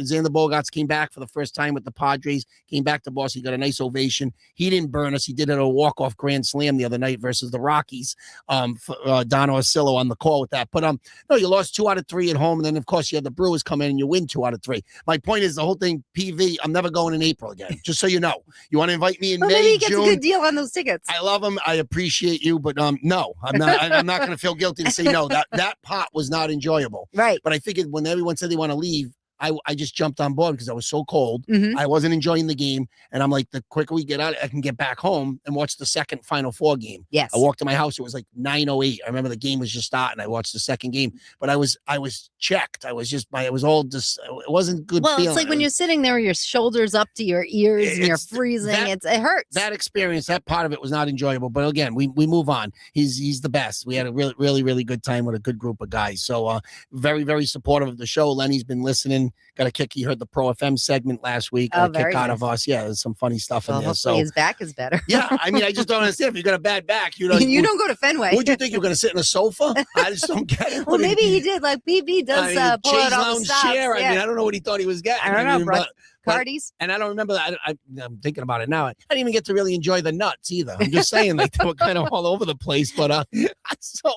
Xander Bogarts came back for the first time with the Padres, came back to Boston. He got a nice ovation. He didn't burn us. He did it a walk-off grand slam the other night versus the Rockies. Don Orsillo on the call with that. But no, you lost 2 out of 3 at home, and then of course you had the Brewers come in and you win 2 out of 3. My point is the whole thing, PV, I'm never going in April again, just so you know. You want to invite me in
Well,
May,
maybe he gets
June?
a good deal on those tickets.
I love him. I appreciate you, but no, I'm not. I'm not going to feel guilty to say no. That pot was not enjoyable.
Right.
But I figured when everyone said they want to leave, I just jumped on board because I was so cold.
Mhm.
I wasn't enjoying the game, and I'm like, the quicker we get out, I can get back home and watch the second Final Four game.
Yes.
I walked to my house. It was like 9:08. I remember the game was just starting. I watched the second game, but I was checked. I was all just. It wasn't good.
Well,
feeling.
it's like when you're sitting there with your shoulders up to your ears and you're
It's-
freezing.
that-
It hurts.
That experience, that part of it was not enjoyable. But again, we move on. He's the best. We had a really, really, really good time with a good group of guys. So very, very supportive of the show. Lenny's been listening. Got a kick. He heard the Pro FM segment last week. Got a kick
very
out
nice.
of us. Yeah, there's some funny stuff
well,
in there.
hopefully
So
his back is better.
yeah, I mean, I just don't understand. If you got a bad back, you know,
you don't go to Fenway.
Would you think you're going to sit in a sofa? I just don't get it.
Well, maybe he did. Like BB does
I mean,
pull
chaise
out all the
lounge
stops.
chair. I
Yeah.
mean, I don't know what he thought he was getting.
I don't know,
mean,
bro.
but-
Parties.
And I don't remember that. I'm thinking about it now. I didn't even get to really enjoy the nuts either. I'm just saying, like, they were kind of all over the place. But so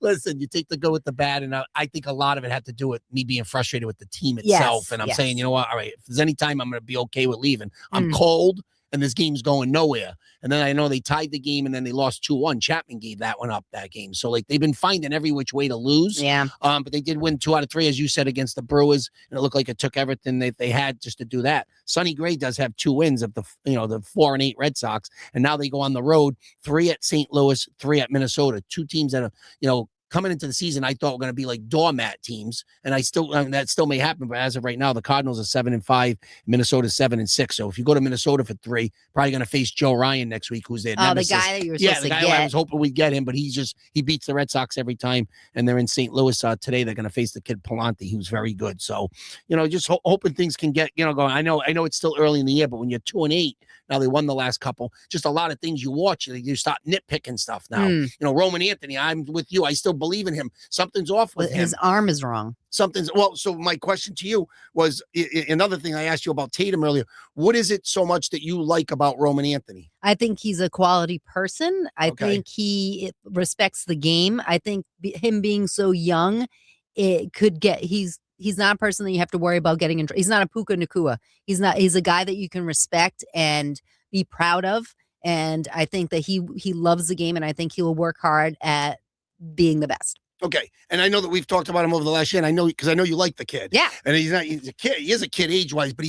listen, you take the good with the bad, and I think a lot of it had to do with me being frustrated with the team itself.
Yes,
And I'm
yes.
saying, you know what? All right, if there's any time I'm going to be okay with leaving, I'm
Mm.
cold. And this game's going nowhere. And then I know they tied the game, and then they lost 2-1. Chapman gave that one up, that game. So like they've been finding every which way to lose.
Yeah.
But they did win 2 out of 3, as you said, against the Brewers, and it looked like it took everything that they had just to do that. Sonny Gray does have 2 wins of the 4-8 Red Sox, and now they go on the road, 3 at St. Louis, 3 at Minnesota. 2 teams that are coming into the season, I thought were going to be like doormat teams, and that still may happen. But as of right now, the Cardinals are 7-5, Minnesota 7-6. So if you go to Minnesota for 3, probably going to face Joe Ryan next week, who's their
Oh,
nemesis.
the guy that you were
Yeah,
supposed
the
to
guy who I
get.
was hoping we'd get him, but he beats the Red Sox every time, and they're in St. Louis today. They're going to face the kid Palante, who's very good. So, just hoping things can get going. I know it's still early in the year, but when you're 2-8, now they won the last couple. Just a lot of things you watch, you start nitpicking stuff now.
Mm.
Roman Anthony, I'm with you. I still believe in him. Something's off with him.
His arm is wrong.
So my question to you was another thing I asked you about Tatum earlier. What is it so much that you like about Roman Anthony?
I think he's a quality person. I
Okay.
think he respects the game. I think him being so young, it could get. He's not a person that you have to worry about getting in. He's not a Puka Nakua. He's a guy that you can respect and be proud of. And I think that he loves the game, and I think he will work hard at being the best.
Okay, and I know that we've talked about him over the last year, and I know because I know you like the kid.
Yeah.
And he's a kid. He is a kid age-wise, but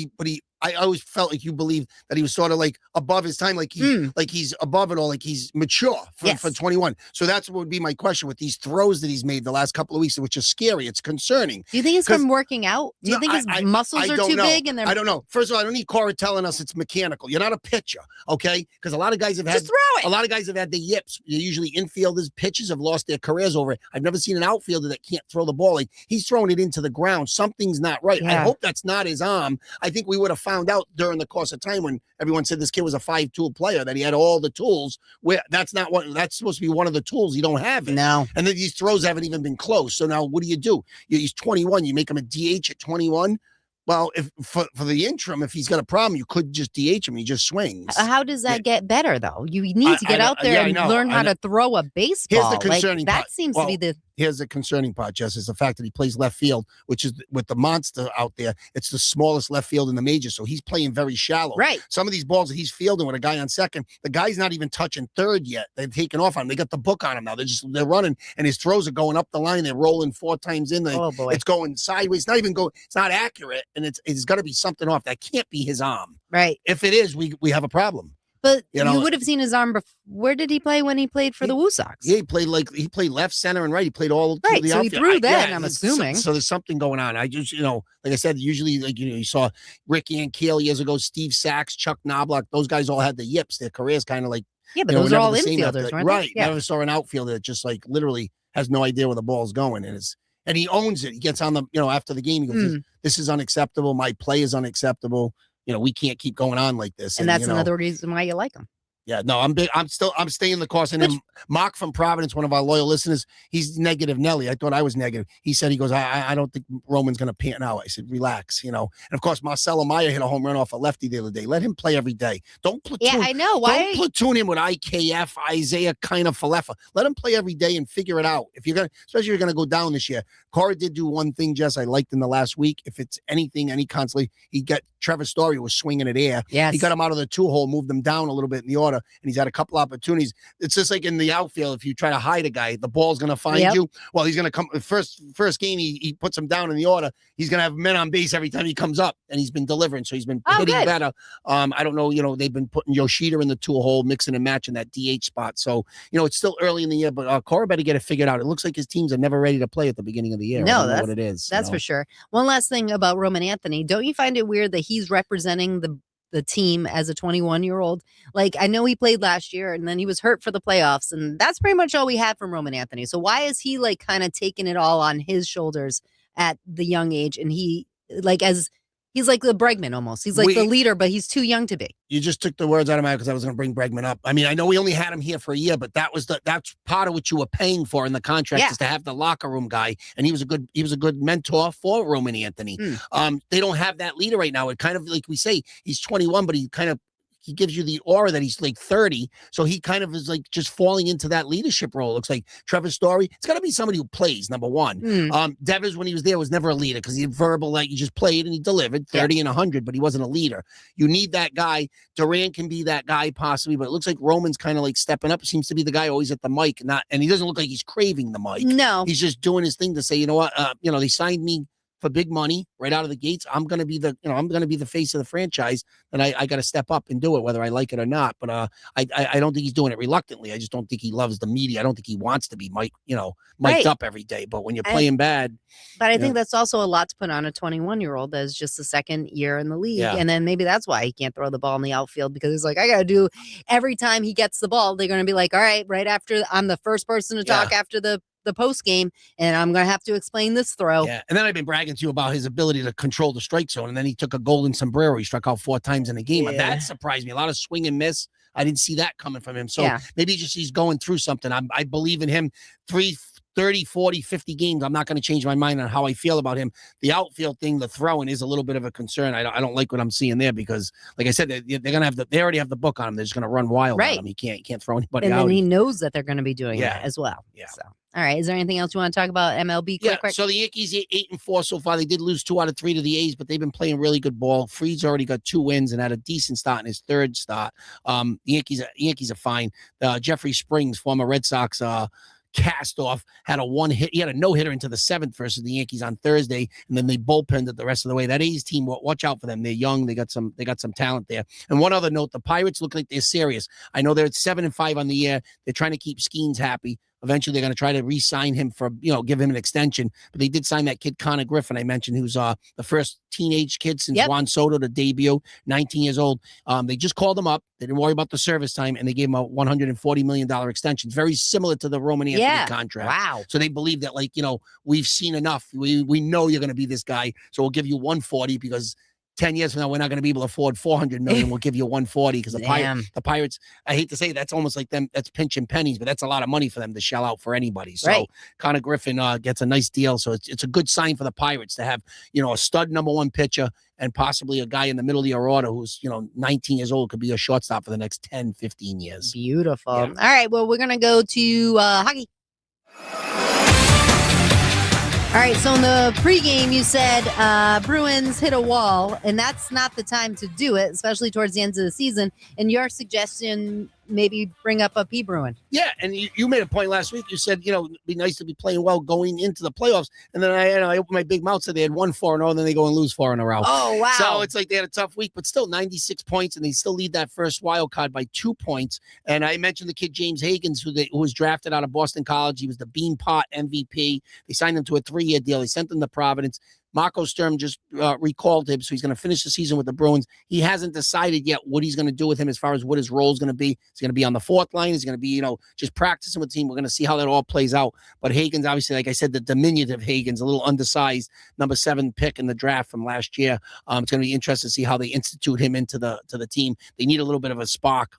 I always felt like you believed that he was sort of like above his time, like he's above it all, like he's mature for 21. So that's what would be my question with these throws that he's made the last couple of weeks, which is scary. It's concerning.
Do you think it's from working out? Do you think his muscles are too big? And
I don't know. First of all, I don't need Cora telling us it's mechanical. You're not a pitcher, okay? Because a lot of guys have had a lot of guys have had the yips. Usually infielders, pitchers have lost their careers over it. I've never seen an outfielder that can't throw the ball. Like he's throwing it into the ground. Something's not right.
Yeah.
I hope that's not his arm. I think we would have found out during the course of time when everyone said this kid was a 5-tool player, that he had all the tools. Where that's supposed to be one of the tools. You don't have it.
No.
And then these throws haven't even been close. So now what do? He's 21. You make him a DH at 21. Well, if for the interim, if he's got a problem, you could just DH him. He just swings.
How does that get better, though? You need to get out there and learn how to throw a baseball.
Here's the concerning part.
That seems to be the...
Here's the concerning part, Jess, is the fact that he plays left field, which is with the monster out there. It's the smallest left field in the major, so he's playing very shallow.
Right.
Some of these balls that he's fielding with a guy on second, the guy's not even touching third yet. They've taken off on him. They got the book on him now. They're running, and his throws are going up the line. They're rolling 4 times in.
Oh, boy.
It's going sideways. It's not even going. It's not accurate, and it's got to be something off. That can't be his arm.
Right.
If it is, we have a problem.
But you would have seen his arm before. Where did he play when he played for the Woo Sox?
Yeah, he played left, center, and right. He played all through the
so
outfield.
he threw then, I'm assuming.
So there's something going on. I just, like I said, usually, you saw Rick Ankiel years ago, Steve Sachs, Chuck Knobloch. Those guys all had the yips. Their careers kind of like.
Yeah, but those are all infielders, right?
Right.
Yeah.
Never saw an outfielder that just like literally has no idea where the ball's going, and he owns it. He gets on the, after the game, he goes, "This is unacceptable. My play is unacceptable. We can't keep going on like this."
And that's another reason why you like him.
Yeah, no, I'm staying the course. And then Mark from Providence, one of our loyal listeners, he's negative Nelly. I thought I was negative. He said, he goes, I don't think Roman's going to pan out. I said, relax, And of course, Marcelo Meyer hit a home run off a lefty the other day. Let him play every day. Don't platoon.
Yeah, I know. Why?
Don't platoon him with IKF, Isaiah kind of Falefa. Let him play every day and figure it out. If you're going to, especially if you're going to go down this year. Cora did do one thing, Jess, I liked in the last week. If it's anything, any consolation, he got Trevor Story was swinging at air.
Yes.
He got him out of the 2-hole, moved him down a little bit in the order, and he's had a couple opportunities. It's just like in the outfield, if you try to hide a guy, the ball's going to find you. Well, he's going to come first game. He puts him down in the order. He's going to have men on base every time he comes up, and he's been delivering. So he's been hitting better. I don't know. They've been putting Yoshida in the 2-hole, mixing and matching that DH spot. So it's still early in the year, but Cora better get it figured out. It looks like his teams are never ready to play at the beginning of the year.
No,
I don't know what it is.
That's for sure. One last thing about Roman Anthony. Don't you find it weird that he's representing the team as a 21-year-old? Like, I know he played last year and then he was hurt for the playoffs, and that's pretty much all we had from Roman Anthony. So why is he like kind of taking it all on his shoulders at the young age? And he's like the Bregman almost. He's like the leader, but he's too young to be.
You just took the words out of my mouth because I was going to bring Bregman up. I mean, I know we only had him here for a year, but that's part of what you were paying for in the contract is to have the locker room guy, and he was a good mentor for Roman Anthony. They don't have that leader right now. It kind of like we say he's 21, but he gives you the aura that he's like 30. So he kind of is like just falling into that leadership role. It looks like Trevor Story. It's got to be somebody who plays, number one. Devers, when he was there, was never a leader because he had verbal, like he just played and he delivered 30 and 100, but he wasn't a leader. You need that guy. Durant can be that guy possibly, but it looks like Roman's kind of like stepping up. Seems to be the guy always at the mic, and he doesn't look like he's craving the mic.
No.
He's just doing his thing to say, you know what, they signed me for big money right out of the gates. I'm going to be the face of the franchise, and I got to step up and do it, whether I like it or not. But I don't think he's doing it reluctantly. I just don't think he loves the media. I don't think he wants to be mic'd up every day. But when you're playing bad.
But I think that's also a lot to put on a 21-year-old that's just the second year in the league. Yeah. And then maybe that's why he can't throw the ball in the outfield, because he's like, I got to do every time he gets the ball, they're going to be like, all right after I'm the first person to talk after the post game, and I'm going to have to explain this throw.
Yeah. And then I've been bragging to you about his ability to control the strike zone. And then he took a golden sombrero. He struck out 4 times in a game. Yeah. That surprised me. A lot of swing and miss. I didn't see that coming from him. So maybe he's going through something. I believe in him. 30, 40, 50 games. I'm not going to change my mind on how I feel about him. The outfield thing, the throwing is a little bit of a concern. I don't like what I'm seeing there because, like I said, they're going to have they already have the book on him. They're just going to run wild on him. He can't throw anybody out.
And then he knows that they're going to be doing that as well.
Yeah.
So. All right. Is there anything else you want to talk about MLB? Quick?
So the Yankees 8-4 so far. They did lose 2 out of 3 to the A's, but they've been playing really good ball. Freed's already got 2 wins and had a decent start in his 3rd start. The Yankees are fine. Jeffrey Springs, former Red Sox cast off. Had a one hit. He had a no hitter into the 7th versus the Yankees on Thursday, and then they bullpenned it the rest of the way. That A's team, watch out for them. They're young. They got some talent there. And one other note: the Pirates look like they're serious. I know they're at 7-5 on the year. They're trying to keep Skeens happy. Eventually, they're going to try to re-sign him for, give him an extension. But they did sign that kid, Connor Griffin, I mentioned, who's the first teenage kid since Juan Soto to debut, 19 years old. They just called him up. They didn't worry about the service time, and they gave him a $140 million extension. It's very similar to the Roman Anthony contract.
Wow.
So they believe that, we've seen enough. We know you're going to be this guy, so we'll give you 140 because 10 years from now, we're not going to be able to afford $400 million. We'll give you 140 because the Pirates, I hate to say, that's almost like them. That's pinching pennies, but that's a lot of money for them to shell out for anybody. So Connor Griffin gets a nice deal. So it's a good sign for the Pirates to have, a stud number one pitcher and possibly a guy in the middle of your order who's, 19 years old, could be a shortstop for the next 10, 15 years.
Beautiful. Yeah. All right. Well, we're going to go to hockey. All right, so in the pregame, you said Bruins hit a wall, and that's not the time to do it, especially towards the end of the season. And your suggestion, maybe bring up a P. Bruin.
Yeah, and you made a point last week. You said, it'd be nice to be playing well going into the playoffs. And then I opened my big mouth, said they had won 4-0, and then they go and lose 4 in a row.
Oh, wow.
So it's like they had a tough week, but still 96 points, and they still lead that first wild card by 2 points. And I mentioned the kid James Higgins, who was drafted out of Boston College. He was the Beanpot MVP. They signed him to a 3-year deal. They sent him to Providence. Marco Sturm just recalled him, so he's going to finish the season with the Bruins. He hasn't decided yet what he's going to do with him as far as what his role is going to be. He's going to be on the 4th line. He's going to be, just practicing with the team. We're going to see how that all plays out. But Higgins, obviously, like I said, the diminutive Higgins, a little undersized, number 7 pick in the draft from last year. It's going to be interesting to see how they institute him into the team. They need a little bit of a spark.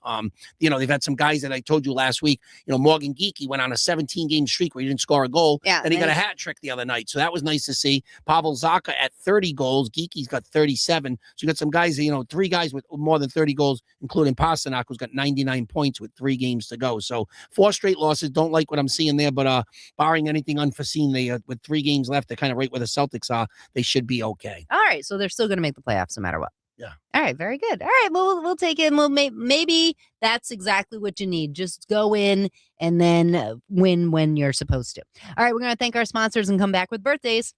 They've had some guys that I told you last week. Morgan Geekie went on a 17-game streak where he didn't score a goal.
Yeah,
and he got a hat trick the other night. So that was nice to see. Pavel Zacha at 30 goals. Geekie's got 37. So you got some guys, 3 guys with more than 30 goals, including Pasternak, who's got 99 points with 3 games to go. So 4 straight losses. Don't like what I'm seeing there, but barring anything unforeseen, they with 3 games left, they're kind of right where the Celtics are. They should be okay.
All right, so they're still going to make the playoffs no matter what.
Yeah.
All right, very good. All right, we'll take it. And maybe that's exactly what you need. Just go in and then win when you're supposed to. All right, we're going to thank our sponsors and come back with birthdays.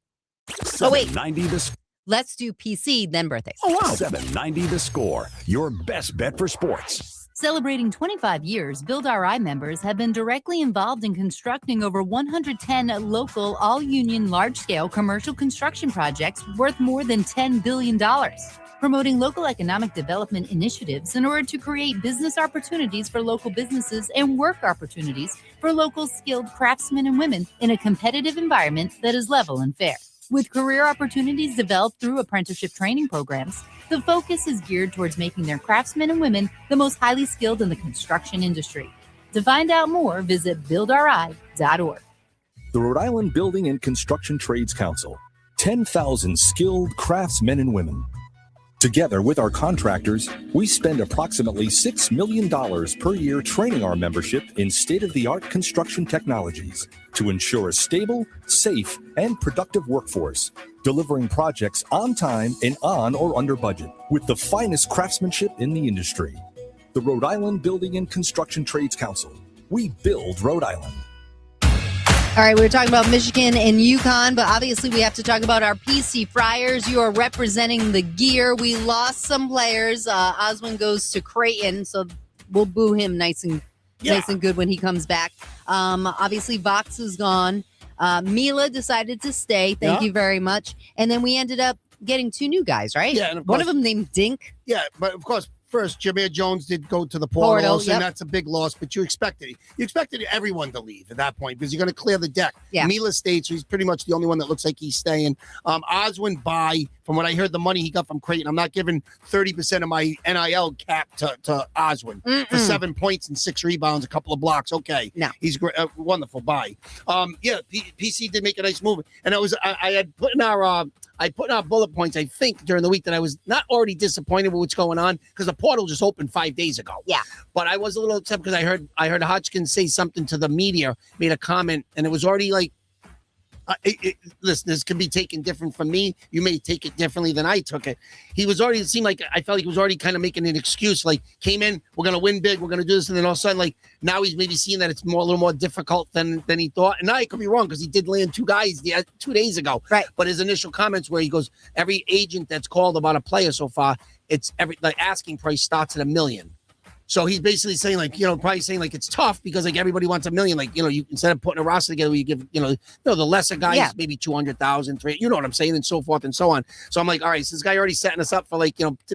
Oh, wait.
790 The
Let's do PC, then birthdays.
Oh, wow. 790 The Score, your best bet for sports.
Celebrating 25 years, Build RI members have been directly involved in constructing over 110 local, all-union, large-scale commercial construction projects worth more than $10 billion. Promoting local economic development initiatives in order to create business opportunities for local businesses and work opportunities for local skilled craftsmen and women in a competitive environment that is level and fair. With career opportunities developed through apprenticeship training programs, the focus is geared towards making their craftsmen and women the most highly skilled in the construction industry. To find out more, visit buildri.org.
The Rhode Island Building and Construction Trades Council. 10,000 skilled craftsmen and women. Together with our contractors, we spend approximately $6 million per year training our membership in state-of-the-art construction technologies to ensure a stable, safe, and productive workforce, delivering projects on time and on or under budget with the finest craftsmanship in the industry. The Rhode Island Building and Construction Trades Council. We build Rhode Island.
All right, we were talking about Michigan and UConn, but obviously we have to talk about our PC Friars. You are representing the gear. We lost some players. Oswin goes to Creighton, so we'll boo him nice and good when he comes back. Obviously, Vox is gone. Mila decided to stay. Thank you very much. And then we ended up getting 2 new guys, right?
Yeah. And
one of them named Dink.
Yeah, but of course, first, Jameer Jones did go to the portal, and that's a big loss, but you expected it. You expected everyone to leave at that point because you're going to clear the deck.
Yeah.
Mila stayed, so he's pretty much the only one that looks like he's staying. Oswin by, from what I heard, the money he got from Creighton. I'm not giving 30% of my NIL cap to Oswin for 7 points and 6 rebounds, a couple of blocks. Okay.
No.
He's great, wonderful buy. PC did make a nice move. And I had put in our bullet points, I think, during the week that I was not already disappointed with what's going on because the portal just opened 5 days ago.
Yeah. But
I was a little upset because I heard Hodgkins say something to the media, made a comment, and it was already like, listen, this can be taken different from me. You may take it differently than I took it. It seemed like I felt like he was already kind of making an excuse, like came in, we're going to win big, we're going to do this. And then all of a sudden, like now he's maybe seeing that it's a little more difficult than he thought. And I could be wrong because he did land 2 guys 2 days ago.
Right.
But his initial comments where he goes, every agent that's called about a player so far, the asking price starts at $1 million. So he's basically saying probably saying it's tough because everybody wants $1 million. You instead of putting a roster together, you give, the lesser guys maybe 200,000, you know what I'm saying, and so forth and so on. So I'm like, all right, so this guy already setting us up for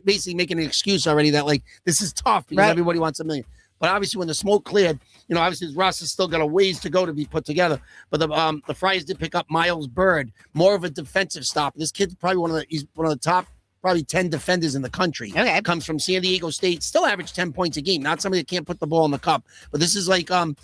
basically making an excuse already that this is tough because everybody wants $1 million. But obviously when the smoke cleared, obviously his roster's still got a ways to go to be put together. But the Friars did pick up Miles Bird, more of a defensive stop. This kid's probably he's one of the top probably 10 defenders in the country.
Okay.
Comes from San Diego State, still averaged 10 points a game. Not somebody that can't put the ball in the cup. But this is little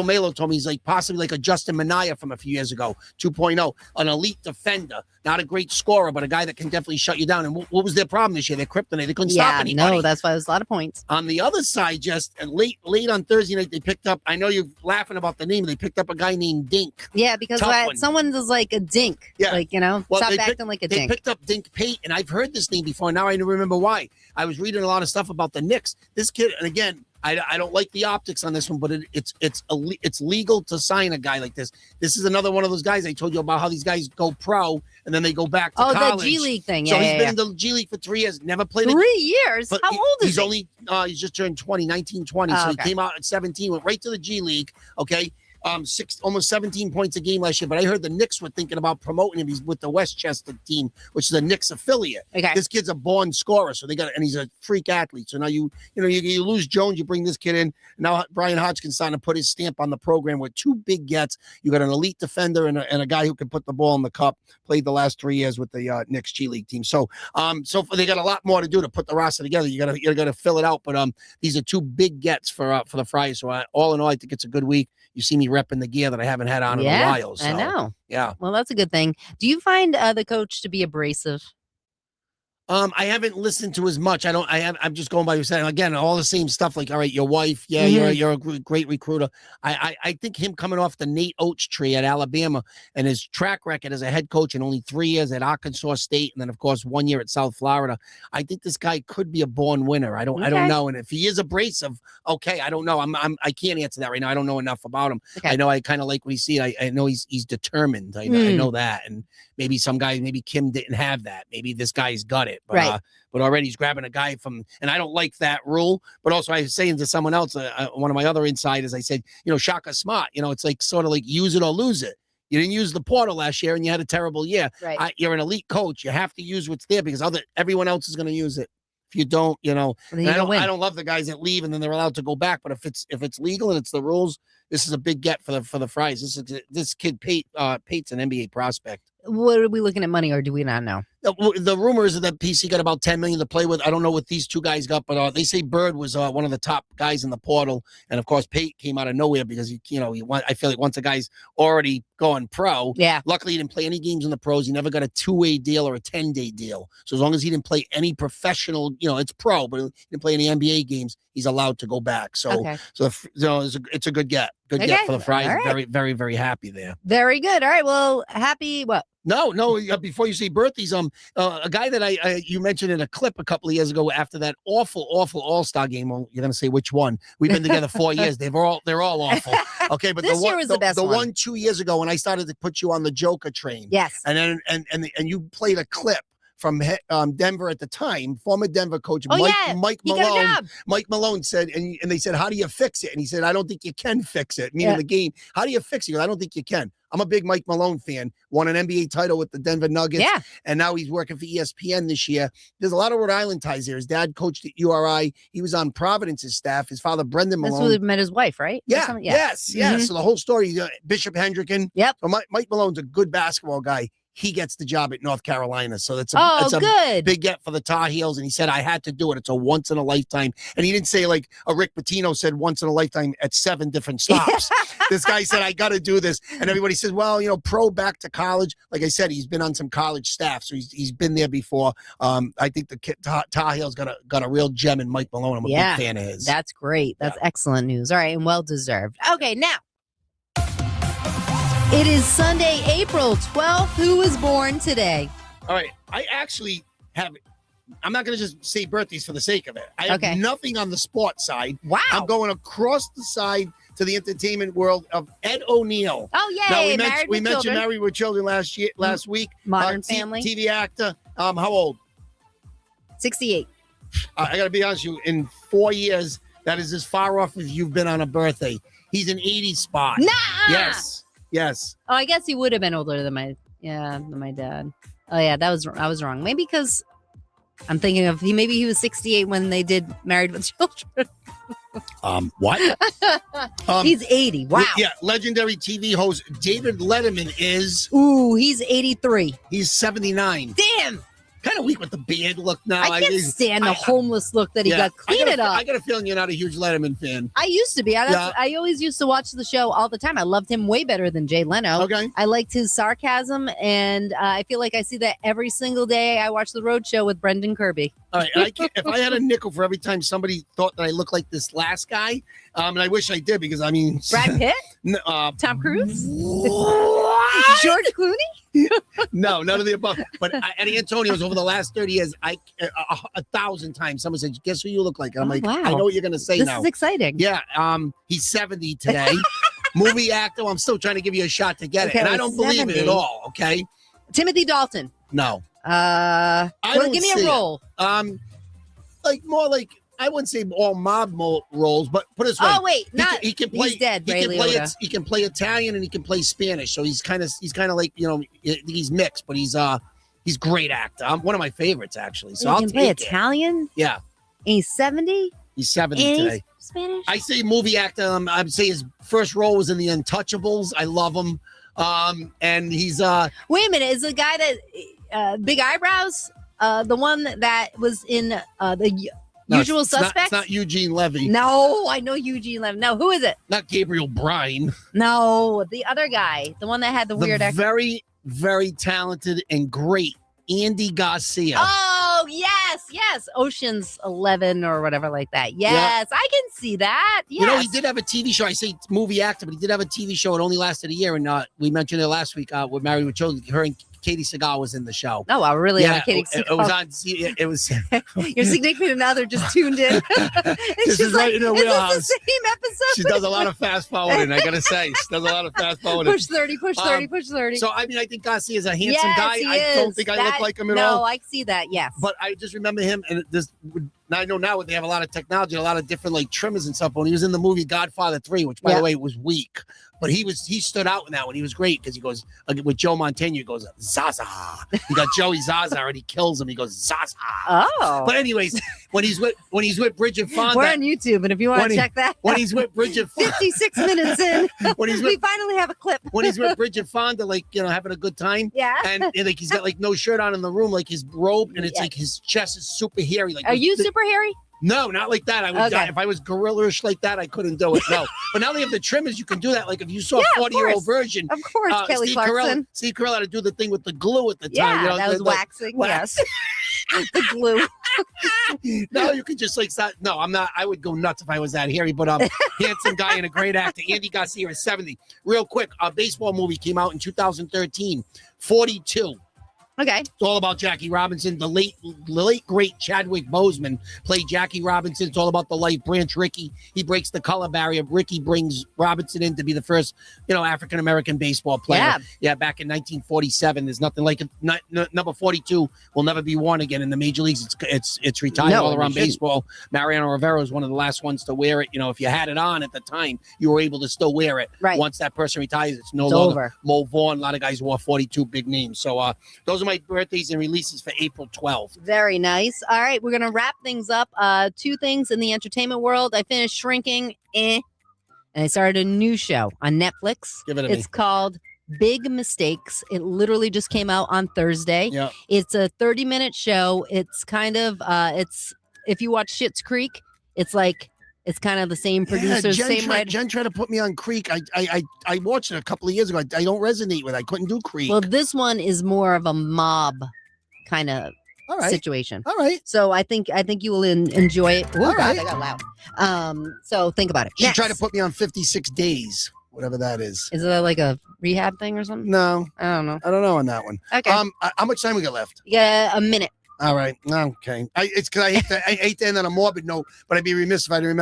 Melo told me he's possibly like a Justin Minaya from a few years ago, 2.0, an elite defender, not a great scorer, but a guy that can definitely shut you down. And what was their problem this year? Their kryptonite. They couldn't stop anybody.
No, that's why it was a lot of points.
On the other side, just late on Thursday night, they picked up, I know you're laughing about the name, they picked up a guy named Dink.
Yeah, because someone is like a dink.
Yeah.
Stop acting like a dink.
They picked up Dink Pate, and I've heard this name before. Now I remember why. I was reading a lot of stuff about the Knicks. This kid, and again, I don't like the optics on this one, but it's legal to sign a guy like this. This is another one of those guys I told you about how these guys go pro and then they go back to college.
Oh, the G League thing.
So he's been in the G League for 3 years, never played
3 years? How old is he?
He's just turned 19, 20. So he came out at 17, went right to the G League. Okay. Almost 17 points a game last year. But I heard the Knicks were thinking about promoting him. He's with the Westchester team, which is a Knicks affiliate.
Okay.
This kid's a born scorer, so and he's a freak athlete. So now you lose Jones, you bring this kid in. Now Brian Hodgkin's starting to put his stamp on the program with 2 big gets. You got an elite defender and a guy who can put the ball in the cup. Played the last 3 years with the Knicks G League team. So they got a lot more to do to put the roster together. You gotta fill it out. But these are 2 big gets for the Friars. So all in all, I think it's a good week. You see me repping the gear that I haven't had on in a while. So,
I know.
Yeah.
Well, that's a good thing. Do you find the coach to be abrasive?
I haven't listened to as much. I'm just going by your saying again, all the same stuff. Like, all right, your wife, you're a great recruiter. I think him coming off the Nate Oates tree at Alabama and his track record as a head coach and only 3 years at Arkansas State and then of course 1 year at South Florida. I think this guy could be a born winner. I don't know. And if he is abrasive, okay, I don't know. I can't answer that right now. I don't know enough about him. Okay. I know I kind of like what he see. I know he's determined. I know that. And maybe some guys, maybe Kim didn't have that. Maybe this guy's got it. But, but already he's grabbing a guy and I don't like that rule. But also I was saying to someone else, one of my other insiders, I said, Shaka Smart, it's like sort of like use it or lose it. You didn't use the portal last year and you had a terrible year.
Right.
You're an elite coach. You have to use what's there because everyone else is going to use it. If you don't, I don't love the guys that leave and then they're allowed to go back. But if it's legal and it's the rules, this is a big get for the Friars. This kid Pate's an NBA prospect.
What are we looking at money or do we not know?
The rumor is that PC got about $10 million to play with. I don't know what these 2 guys got, but they say Bird was one of the top guys in the portal, and of course Pate came out of nowhere because I feel like once a guy's already going pro.
Yeah.
Luckily, he didn't play any games in the pros. He never got a 2-way deal or a 10-day deal. So as long as he didn't play any professional, it's pro, but he didn't play any NBA games, he's allowed to go back. So it's a good get. Good get for the Friars. Right. Very, very, very happy there.
Very good. All right. Well, happy what?
No. Before you say birthdays, a guy that you mentioned in a clip a couple of years ago after that awful All-Star game. Well, you're gonna say which one? We've been together 4 years. They're all awful. Okay, but
this year was the best one.
The one 2 years ago when I started to put you on the Joker train.
Yes.
And then and you played a clip from Denver at the time, former Denver coach Mike Malone. Mike Malone said, and they said, "How do you fix it?" And he said, "I don't think you can fix it." Meaning the game. How do you fix it? He goes, "I don't think you can." I'm a big Mike Malone fan. Won an NBA title with the Denver Nuggets.
Yeah.
And now he's working for ESPN this year. There's a lot of Rhode Island ties there. His dad coached at URI. He was on Providence's staff. His father, Brendan Malone.
That's where he met his wife, right?
Yeah. Yes. Mm-hmm. So the whole story, Bishop Hendricken.
Yep.
So Mike Malone's a good basketball guy. He gets the job at North Carolina. So that's a
good
big get for the Tar Heels. And he said, I had to do it. It's a once in a lifetime. And he didn't say like a Rick Pitino said once in a lifetime at 7 different stops. This guy said, I got to do this. And everybody says, well, pro back to college. Like I said, he's been on some college staff. So he's been there before. I think the Tar Heels got a real gem in Mike Malone. I'm a big fan of his.
That's great. That's excellent news. All right. And well deserved. Okay. Now. It is Sunday, April 12th. Who was born today?
All right. I actually have, I'm not going to just say birthdays for the sake of it. I have nothing on the sports side.
Wow.
I'm going across the side to the entertainment world of Ed O'Neill.
Oh, yay.
Now, we mentioned Married with Children last week.
Modern Family.
TV actor. How old?
68.
I got to be honest with you. In 4 years, that is as far off as you've been on a birthday. He's an 80s spot.
Nah.
Yes.
Oh, I guess he would have been older than my dad. Oh yeah, I was wrong. Maybe because I'm thinking of maybe he was 68 when they did Married with Children.
What?
He's 80. Wow.
Yeah, legendary TV host David Letterman is.
Ooh, he's 83.
He's 79.
Damn.
Kind of weak with the beard look now.
I can't stand the homeless look that he got. Clean it up.
I got a feeling you're not a huge Letterman fan.
I used to be. I always used to watch the show all the time. I loved him way better than Jay Leno.
Okay.
I liked his sarcasm, and I feel like I see that every single day I watch The Road Show with Brendan Kirby.
All right. And if I had a nickel for every time somebody thought that I looked like this last guy, and I wish I did because, I mean.
Brad Pitt? Tom Cruise? George Clooney?
No, none of the above. But Eddie Antonio's over the last 30 years, 1,000 times someone said, guess who you look like? And I'm like,
wow.
I know what you're going to say
this
now.
This is exciting.
Yeah. He's 70 today. Movie actor. I'm still trying to give you a shot to get it. And I don't believe it at all. Okay.
Timothy Dalton.
No.
Give me a role.
More like, I wouldn't say all mob roles, but put it this way.
Oh wait,
he can play.
He's dead.
He can play Italian and he can play Spanish. So he's kind of like, he's mixed, but he's great actor. One of my favorites actually. So
he can play Italian.
Yeah.
And he's 70.
He's 70
and
today.
He's Spanish.
I say movie actor. I'd say his first role was in The Untouchables. I love him. And he's
Wait a minute, is the guy that big eyebrows? The one that was in the Usual Suspects?
It's not Eugene Levy.
No, I know Eugene Levy. No, who is it?
Not Gabriel Bryan.
No, the other guy, the one that had the weird accent.
Very, very talented and great Andy Garcia.
Oh, yes. Ocean's 11 or whatever like that. Yes, yeah. I can see that. Yes.
He did have a TV show. I say movie actor, but he did have a TV show. It only lasted a year. And we mentioned it last week. We're Married with Children. Her and Katie Seagal was in the show.
Oh, I really have Katie Seagal.
It was on. It was.
Your significant other just tuned in.
This is right in her wheelhouse.
Is this the same episode?
She does a lot of fast forwarding. I gotta say, she does a lot of fast forwarding.
Push 30, push 30, push 30.
So I mean, I think Garcia is a handsome guy. I don't think I look like him at all.
No, I see that. Yes,
but I just remember him, and I know now they have a lot of technology, a lot of different like trimmers and stuff. When he was in the movie Godfather 3, which by the way was weak, but he stood out in that one. He was great because he goes with Joe Montana. He goes Zaza. He got Joey Zaza and he kills him. He goes Zaza.
Oh,
but anyways, when he's with Bridget Fonda,
we're on YouTube, and if you want to check that,
when he's with Bridget,
56 minutes in, we finally have a clip.
When he's with Bridget Fonda, having a good time, and like he's got like no shirt on in the room, like his robe, and it's like his chest is super hairy. Like,
are you super hairy?
No, not like that. I would die. If I was gorilla-ish like that, I couldn't do it. No. But now they have the trimmers. You can do that. Like if you saw a 40-year-old version.
Of course, Kelly Clarkson.
Steve Carell had to do the thing with the glue at the time.
Yeah, that was waxing. Yes. The glue.
No, you could just no, I'm not. I would go nuts if I was that hairy, but handsome guy and a great actor. Andy Garcia is 70. Real quick, a baseball movie came out in 2013, 42.
Okay.
It's all about Jackie Robinson. The late great Chadwick Boseman played Jackie Robinson. It's all about the life. Branch Rickey. He breaks the color barrier. Rickey brings Robinson in to be the first, African-American baseball player. Yeah, back in 1947. There's nothing like it. Number 42 will never be worn again in the major leagues. It's retired all around baseball. Mariano Rivera is one of the last ones to wear it. If you had it on at the time, you were able to still wear it.
Right.
Once that person retires, it's no longer
over.
Mo Vaughn. A lot of guys wore 42, big names. So those are my birthdays and releases for April 12th.
Very nice. All right, we're gonna wrap things up. Two things in the entertainment world. I finished Shrinking, and I started a new show on Netflix.
Give it to me.
It's called Big Mistakes. It literally just came out on Thursday.
Yeah.
It's a 30-minute show. It's kind of it's if you watch Schitt's Creek, it's kind of the same producers, same writer.
Jen tried to put me on Creek. I watched it a couple of years ago. I don't resonate with it. I couldn't do Creek.
Well, this one is more of a mob kind of situation.
All right.
So I think you will enjoy it. Oh,
All
God,
right.
I got loud. So think about it.
She tried to put me on 56 Days.
whatever that is.
Is it like a rehab thing or something?
No,
I don't know.
I don't know on that one.
Okay.
How much time we got left?
Yeah, a minute.
All right. Okay. It's because I hate to end on a morbid note, but I'd be remiss if I didn't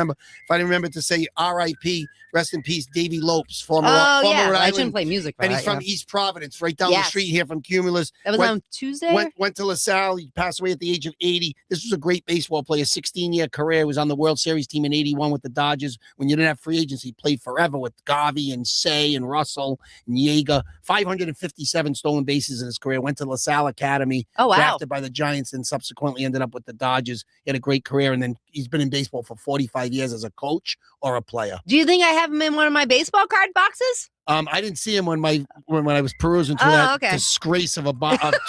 remember to say R.I.P. Rest in peace, Davy Lopes, former
Oh,
Rhode
yeah. I
Island,
shouldn't play music for
and
that,
he's from
yeah.
East Providence, right down the
Yes.
street here from Cumulus.
That was on Tuesday?
Went to LaSalle. He passed away at the age of 80. This was a great baseball player, 16-year career. He was on the World Series team in 81 with the Dodgers. When you didn't have free agency, he played forever with Garvey and Say and Russell and Yeager. 557 stolen bases in his career. Went to LaSalle Academy.
Oh, wow.
Drafted by the Giants and subsequently ended up with the Dodgers. He had a great career, and then he's been in baseball for 45 years as a coach or a player.
Do you think I have him in one of my baseball card boxes?
I didn't see him when I was perusing through that
okay.
disgrace of of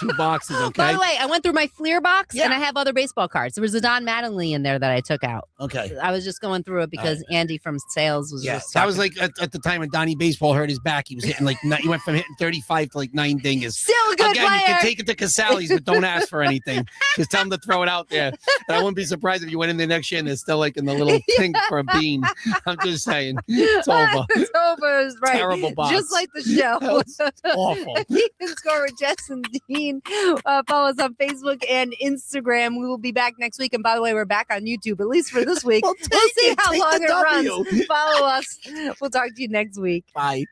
2 boxes. Okay.
By the way, I went through my Fleer box and I have other baseball cards. There was a Don Mattingly in there that I took out.
Okay.
I was just going through it because Andy from Sales was just
that was like at the time when Donnie Baseball hurt his back. He was hitting he went from hitting 35 to like 9 dingers.
Still a good
Again,
player.
you can take it to Casale's, but don't ask for anything. Just tell them to throw it out there. And I wouldn't be surprised if you went in there next year and they're still like in the little thing for a bean. I'm just saying. It's over.
It's over. It's right.
Terrible box.
Just like the show.
That was awful.
You can score with Jess and Dean. Follow us on Facebook and Instagram. We will be back next week. And by the way, we're back on YouTube, at least for this week.
Well,
Let's see how
take
long
the
it
W.
runs. Follow us. We'll talk to you next week.
Bye.